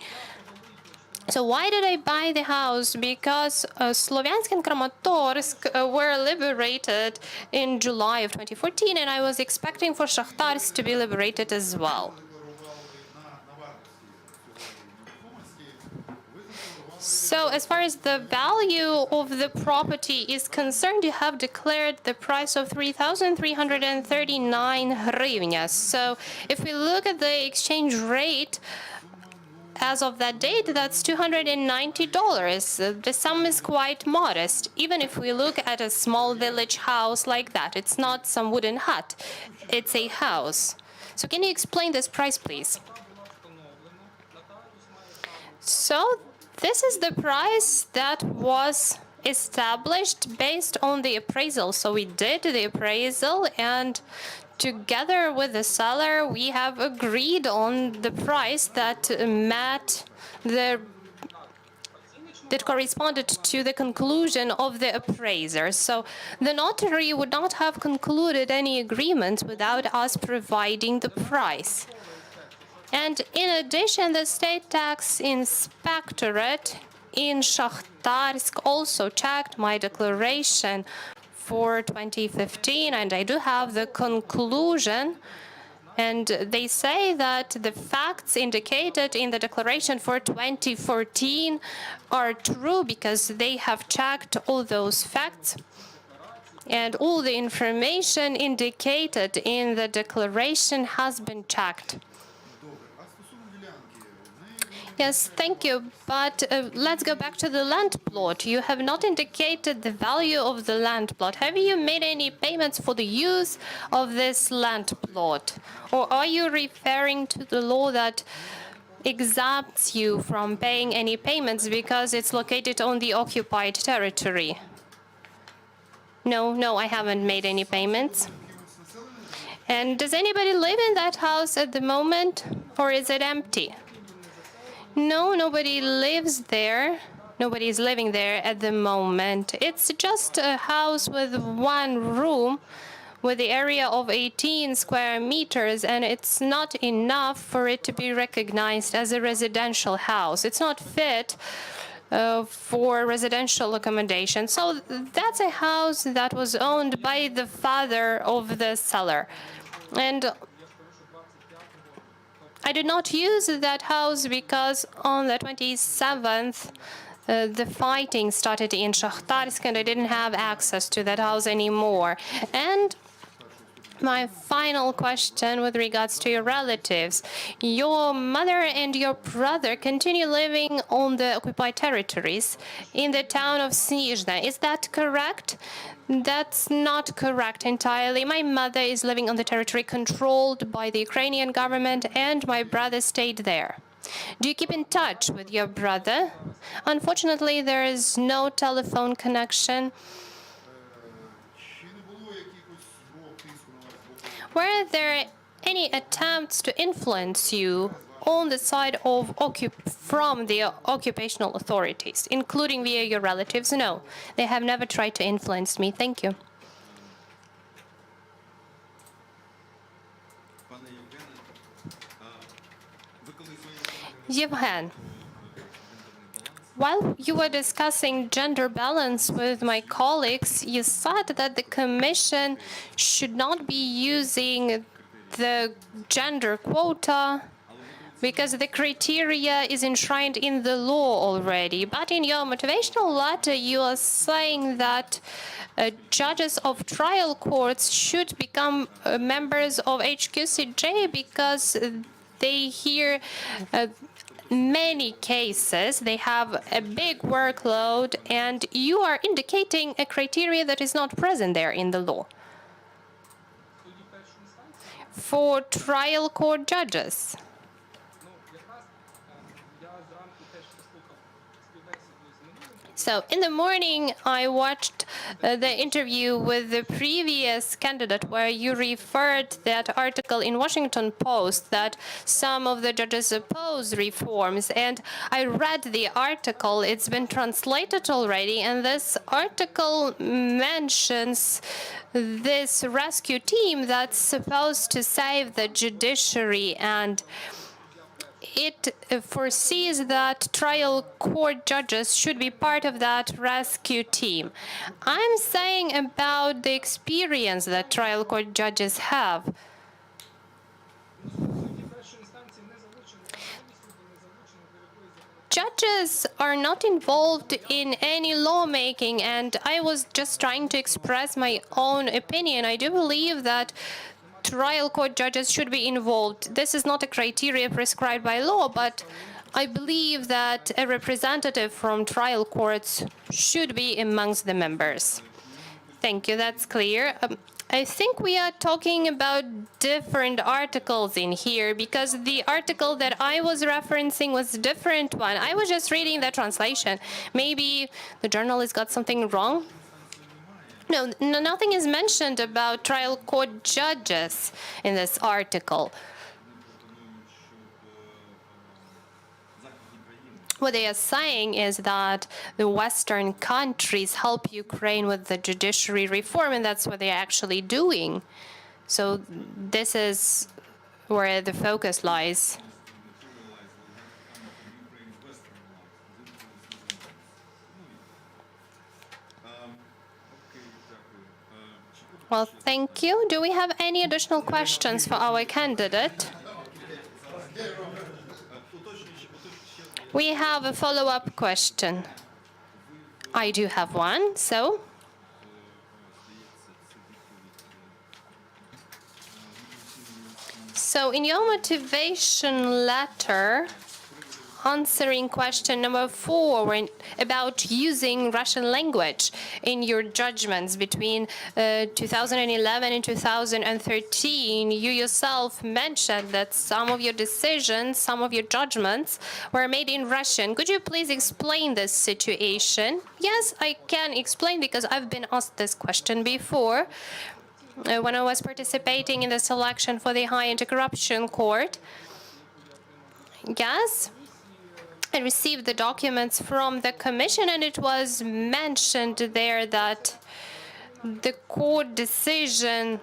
G: So why did I buy the house? Because Slovyansk and Kramatorsk were liberated in July of 2014, and I was expecting for Shakhtarsk to be liberated as well. So as far as the value of the property is concerned, you have declared the price of 3,339 hryvnias. So if we look at the exchange rate as of that date, that's $290. The sum is quite modest. Even if we look at a small village house like that, it's not some wooden hut, it's a house. So can you explain this price, please? So this is the price that was established based on the appraisal. So we did the appraisal, and together with the seller, we have agreed on the price that that corresponded to the conclusion of the appraiser. So the notary would not have concluded any agreement without us providing the price. And in addition, the State Tax Inspectorate in Shakhtarsk also checked my declaration for 2015, and I do have the conclusion. And they say that the facts indicated in the declaration for 2014 are true because they have checked all those facts. And all the information indicated in the declaration has been checked. Yes, thank you. But let's go back to the land plot. You have not indicated the value of the land plot. Have you made any payments for the use of this land plot? Or are you referring to the law that exempts you from paying any payments because it's located on the occupied territory? No, I haven't made any payments. And does anybody live in that house at the moment, or is it empty? No, nobody lives there. Nobody is living there at the moment. It's just a house with one room with the area of 18 square meters, and it's not enough for it to be recognized as a residential house. It's not fit for residential accommodation. So that's a house that was owned by the father of the seller. And I did not use that house because on the 27th, the fighting started in Shakhtarsk, and I didn't have access to that house anymore. And My final question with regards to your relatives. Your mother and your brother continue living on the occupied territories in the town of Snizhne. Is that correct? That's not correct entirely. My mother is living on the territory controlled by the Ukrainian government, and my brother stayed there. Do you keep in touch with your brother? Unfortunately, there is no telephone connection. Were there any attempts to influence you on the side of from the occupational authorities, including via your relatives? No, they have never tried to influence me. Thank you. Yevhen, while you were discussing gender balance with my colleagues, you said that the Commission should not be using the gender quota because the criteria is enshrined in the law already. But in your motivational letter, you are saying that judges of trial courts should become members of HQCJ because they hear many cases, they have a big workload, and you are indicating a criteria that is not present there in the law for trial court judges. So in the morning, I watched the interview with the previous candidate where you referred that article in Washington Post that some of the judges oppose reforms. And I read the article. It's been translated already. And this article mentions this rescue team that's supposed to save the judiciary, and it foresees that trial court judges should be part of that rescue team. I'm saying about the experience that trial court judges have. Judges are not involved in any lawmaking, and I was just trying to express my own opinion. I do believe that trial court judges should be involved. This is not a criteria prescribed by law, but I believe that a representative from trial courts should be amongst the members. Thank you, that's clear. I think we are talking about different articles in here, because the article that I was referencing was a different one. I was just reading the translation. Maybe the journalist got something wrong? No, nothing is mentioned about trial court judges in this article. What they are saying is that the Western countries help Ukraine with the judiciary reform, and that's what they're actually doing. So this is where the focus lies. Well, thank you. Do we have any additional questions for our candidate? We have a follow-up question. I do have one, so. So in your motivation letter, answering question number 4 about using Russian language in your judgments between 2011 and 2013, you yourself mentioned that some of your decisions, some of your judgments were made in Russian. Could you please explain this situation? Yes, I can explain because I've been asked this question before when I was participating in the selection for the High Anti-Corruption Court. Yes. I received the documents from the Commission, and it was mentioned there that the court decision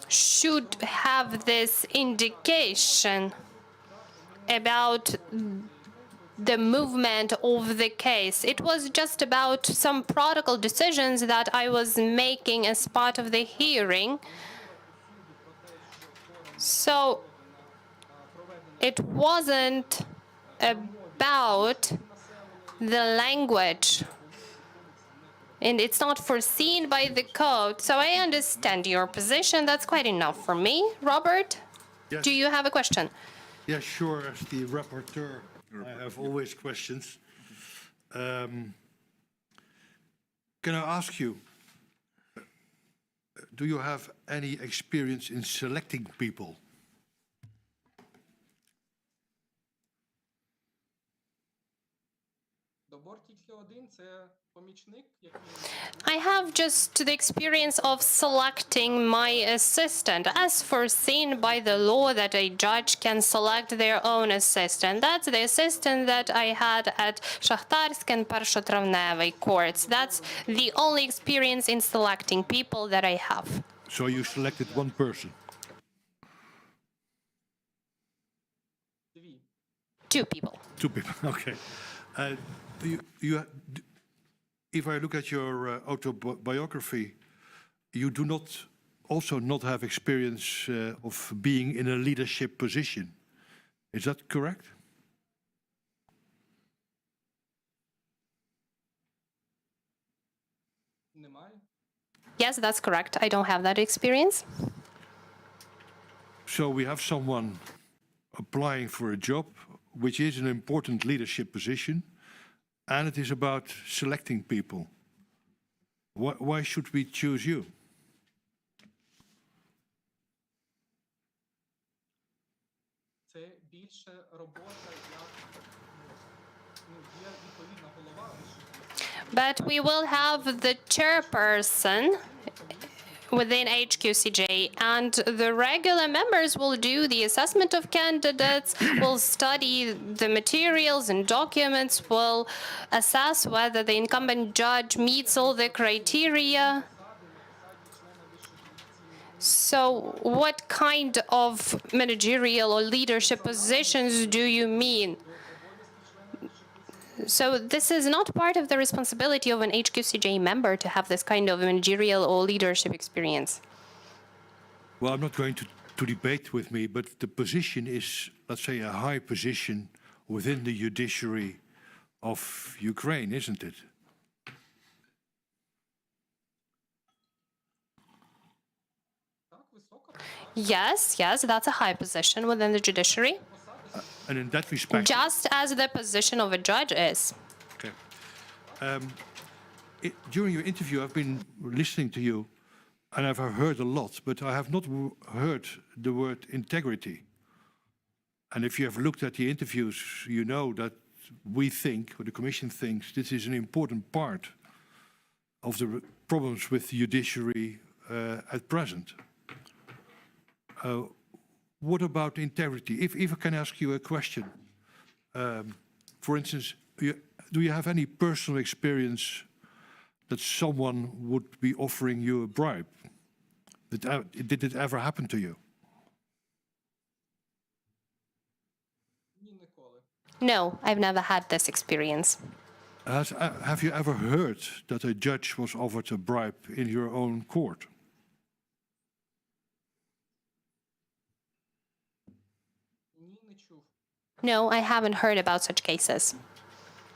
G: should have this indication about the movement of the case. It was just about some protocol decisions that I was making as part of the hearing. So it wasn't about the language and it's not foreseen by the code. So I understand your position. That's quite enough for me. Robert,
D: Yes.
G: do you have a question?
D: Yeah, sure. As the rapporteur, I have always questions. Can I ask you, do you have any experience in selecting people?
B: Добор тільки один – це помічник, який
G: I have just the experience of selecting my assistant, as foreseen by the law that a judge can select their own assistant. That's the assistant that I had at Шахтарськ and Першотравневий courts. That's the only experience in selecting people that I have.
D: So you selected one person.
B: дві.
G: Two people.
D: Two people, okay. If I look at your autobiography, you do not have experience of being in a leadership position. Is that correct?
B: Немає.
G: Yes, that's correct. I don't have that experience.
D: So we have someone applying for a job, which is an important leadership position, and it is about selecting people. Why should we choose you?
B: Це більше робота, є відповідна голова вищої.
G: But we will have the chairperson within HQCJ, and the regular members will do the assessment of candidates, will study the materials and documents, will assess whether the incumbent judge meets all the criteria. So what kind of managerial or leadership positions do you mean? So this is not part of the responsibility of an HQCJ member to have this kind of managerial or leadership experience.
D: Well, I'm not going to debate with me, but the position is, let's say, a high position within the judiciary of Ukraine, isn't it?
B: Так, висока.
G: Yes, that's a high position within the judiciary,
D: And in that respect,
G: just as the position of a judge is.
D: okay. During your interview, I've been listening to you, and I've heard a lot, but I have not heard the word integrity. And if you have looked at the interviews, you know that we think, or the Commission thinks, this is an important part of the problems with the judiciary at present. What about integrity? If I can ask you a question, for instance, do you have any personal experience that someone would be offering you a bribe? Did it ever happen to you?
B: Ні, ніколи.
G: No, I've never had this experience.
D: Have you ever heard that a judge was offered a bribe in your own court?
B: Ні, не чув.
G: No, I haven't heard about such cases.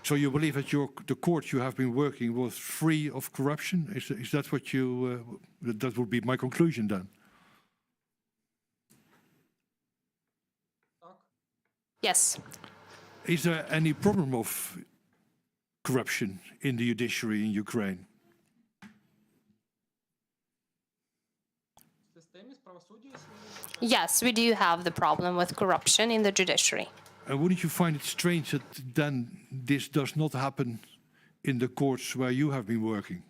D: So you believe that the court you have been working was free of corruption? Is that what you? That would be my conclusion then.
B: Так.
G: Yes.
D: Is there any problem of corruption in the judiciary in Ukraine?
B: В системі правосуддя існує.
G: Yes, we do have the problem with corruption in the judiciary.
D: And wouldn't you find it strange that then this does not happen in the courts where you have been working?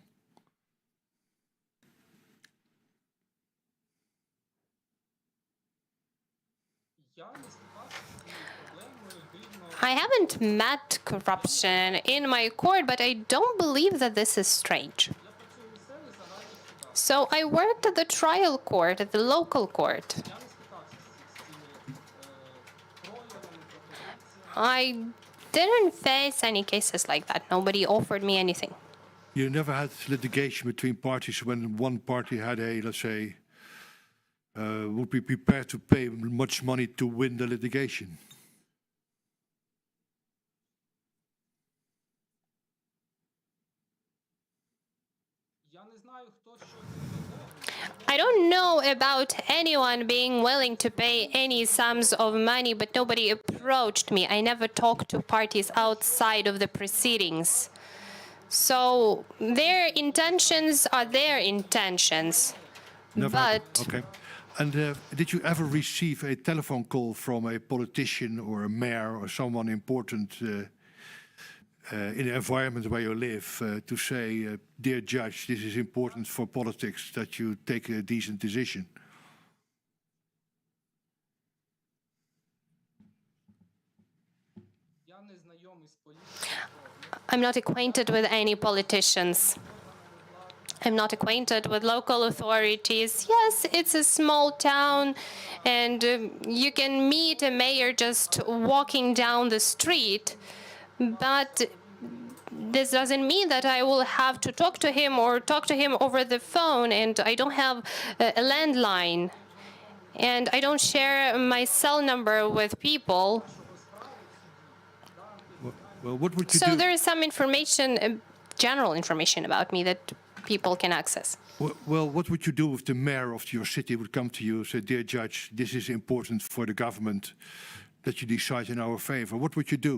B: Я не стикався з цією проблемою, дивно.
G: I haven't met corruption in my court, but I don't believe that this is strange.
B: Я працюю в місцевих загальних судах.
G: So I worked at the trial court, at the local court.
B: Я не стикався з цими проявами, пропозиціями.
G: I didn't face any cases like that. Nobody offered me anything.
D: You never had litigation between parties when one party had a, let's say, would be prepared to pay much money to win the litigation?
G: know about anyone being willing to pay any sums of money, but nobody approached me. I never talked to parties outside of the proceedings. So their intentions are their intentions. But
D: Okay. And did you ever receive a telephone call from a politician or a mayor or someone important in the environment where you live to say, dear judge, this is important for politics that you take a decent decision?
B: Я не знайомий з політикою.
G: I'm not acquainted with any politicians. I'm not acquainted with local authorities. Yes, it's a small town, and you can meet a mayor just walking down the street, but this doesn't mean that I will have to talk to him or talk to him over the phone, and I don't have a landline, and I don't share my cell number with people.
D: Well, what would you
G: So
D: do?
G: there is some information, general information about me that people can access.
D: Well, what would you do if the mayor of your city would come to you and say, dear judge, this is important for the government that you decide in our favor? What would you do?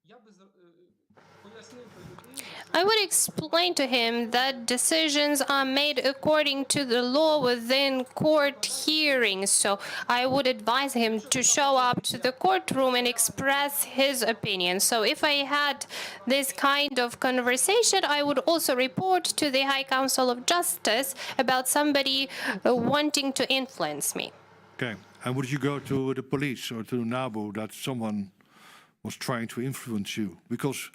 B: Я би пояснив би людині,
G: I would explain to him that decisions are made according to the law within court hearings. So I would advise him to show up to the courtroom and express his opinion. So if I had this kind of conversation, I would also report to the High Council of Justice about somebody wanting to influence me.
D: Okay. And would you go to the police or to NABU that someone was trying to influence you? Because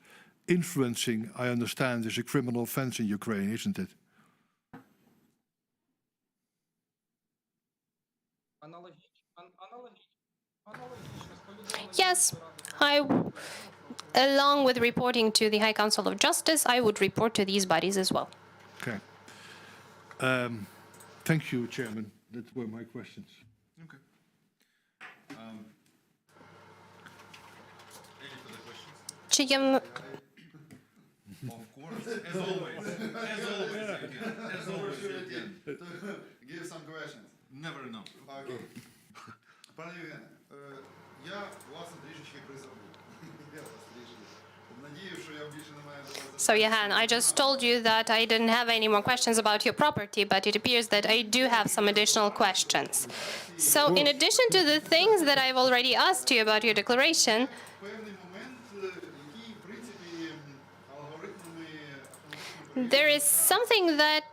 D: influencing, I understand, is a criminal offense in Ukraine, isn't it?
B: аналогічно з повідомленням
G: Yes, along with reporting to the High Council of Justice, I would report to these bodies as well.
D: Okay. Thank you, Chairman. That were my questions.
A: Okay. Any further questions?
G: Чи є
A: Of course, as always. As always, you can. As always, you can.
H: Give some questions.
A: Never enough.
H: Окей. Пане Євгене, я власне трішечки призабув. Я вас трішки надію, що я більше не маю до вас.
G: So, Yevhen, I just told you that I didn't have any more questions about your property, but it appears that I do have some additional questions. So, in addition to the things that I've already asked you about your declaration,
H: Певний момент, який, в принципі, алгоритмами
G: there is something that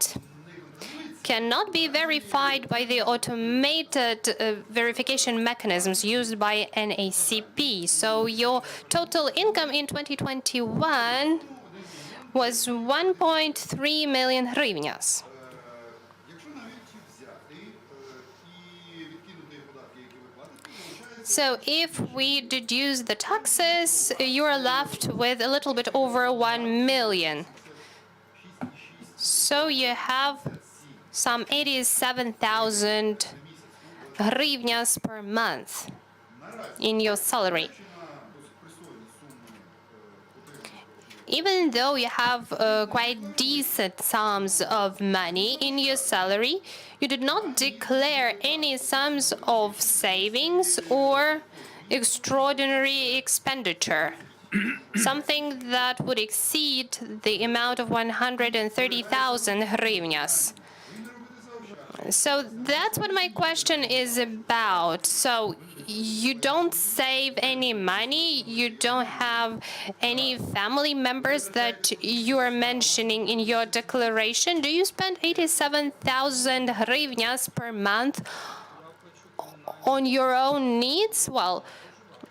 G: cannot be verified by the automated verification mechanisms used by NACP. So your total income in 2021 was 1.3 million hryvnias.
H: якщо навіть взяти і відкинути податки, які ви платите, виходить,
G: So if we deduce the taxes, you are left with a little bit over 1 million. So you have some 87,000 hryvnias per month in your salary. Even though you have quite decent sums of money in your salary, you did not declare any sums of savings or extraordinary expenditure, something that would exceed the amount of 130,000 hryvnias. So that's what my question is about. So you don't save any money, you don't have any family members that you are mentioning in your declaration. Do you spend 87,000 hryvnias per month on your own needs? Well,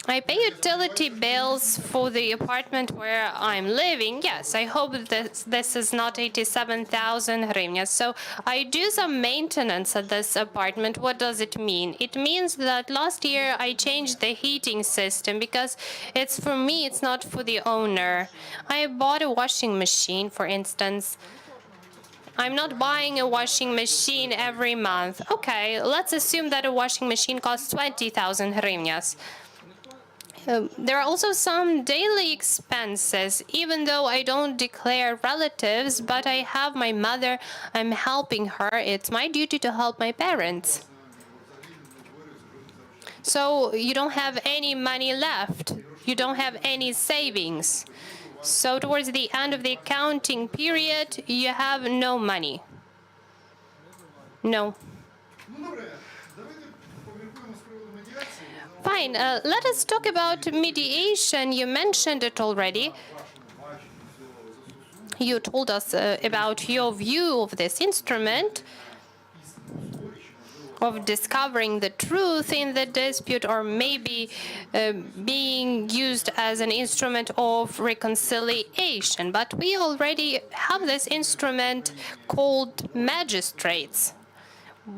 G: I pay utility bills for the apartment where I'm living. Yes, I hope that this is not 87,000 hryvnias. So I do some maintenance at this apartment. What does it mean? It means that last year I changed the heating system because it's for me, it's not for the owner. I bought a washing machine, for instance. I'm not buying a washing machine every month. Okay, let's assume that a washing machine costs 20,000 hryvnias. There are also some daily expenses, even though I don't declare relatives, but I have my mother, I'm helping her. It's my duty to help my parents. So you don't have any money left. You don't have any savings. So towards the end of the accounting period, you have no money. No.
H: Ну добре, давайте поміркуємо з приводу медіації.
G: Fine. Let us talk about mediation. You mentioned it already. You told us about your view of this instrument, of discovering the truth in the dispute, or maybe being used as an instrument of reconciliation. But we already have this instrument called magistrates.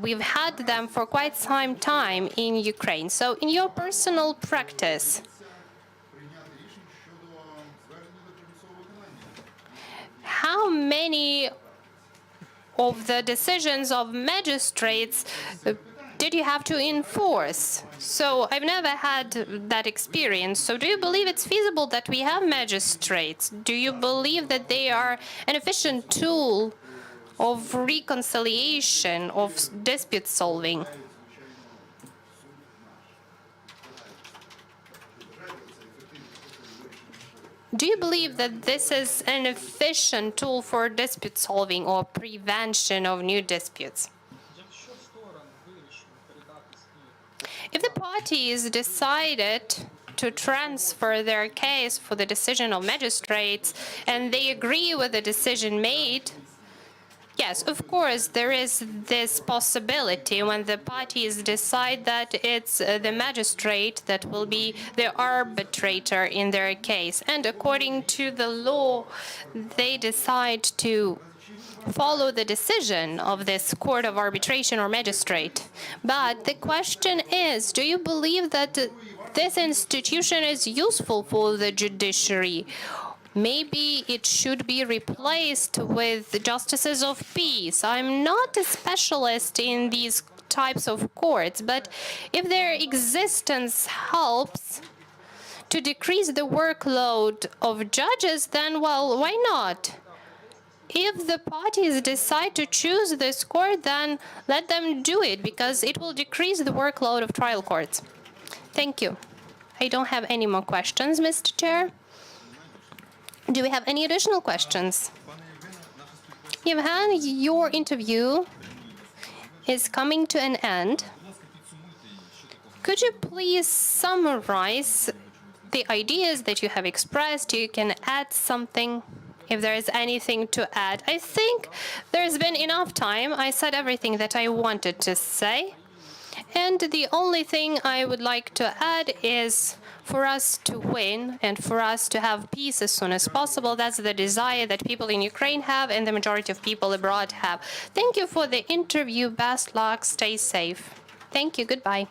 G: We've had them for quite some time in Ukraine. So in your personal practice,
H: Прийняти рішення щодо звернення до примусового виконання.
G: how many of the decisions of magistrates did you have to enforce? So I've never had that experience. So do you believe it's feasible that we have magistrates? Do you believe that they are an efficient tool of reconciliation, of dispute solving? Do you believe that this is an efficient tool for dispute solving or prevention of new disputes?
B: Якщо сторони вирішили передати свій
G: If the parties decided to transfer their case for the decision of magistrates and they agree with the decision made, yes, of course, there is this possibility when the parties decide that it's the magistrate that will be the arbitrator in their case. And according to the law, they decide to follow the decision of this court of arbitration or magistrate. But the question is, do you believe that this institution is useful for the judiciary? Maybe it should be replaced with justices of peace. I'm not a specialist in these types of courts, but if their existence helps to decrease the workload of judges, then, well, why not? If the parties decide to choose this court, then let them do it, because it will decrease the workload of trial courts. Thank you. I don't have any more questions, Mr. Chair. Do we have any additional questions? Yevhen, your interview is coming to an end. Could you please summarize the ideas that you have expressed? You can add something if there is anything to add. I think there's been enough time. I said everything that I wanted to say. And the only thing I would like to add is for us to win and for us to have peace as soon as possible. That's the desire that people in Ukraine have and the majority of people abroad have. Thank you for the interview. Best luck. Stay safe. Thank you. Goodbye.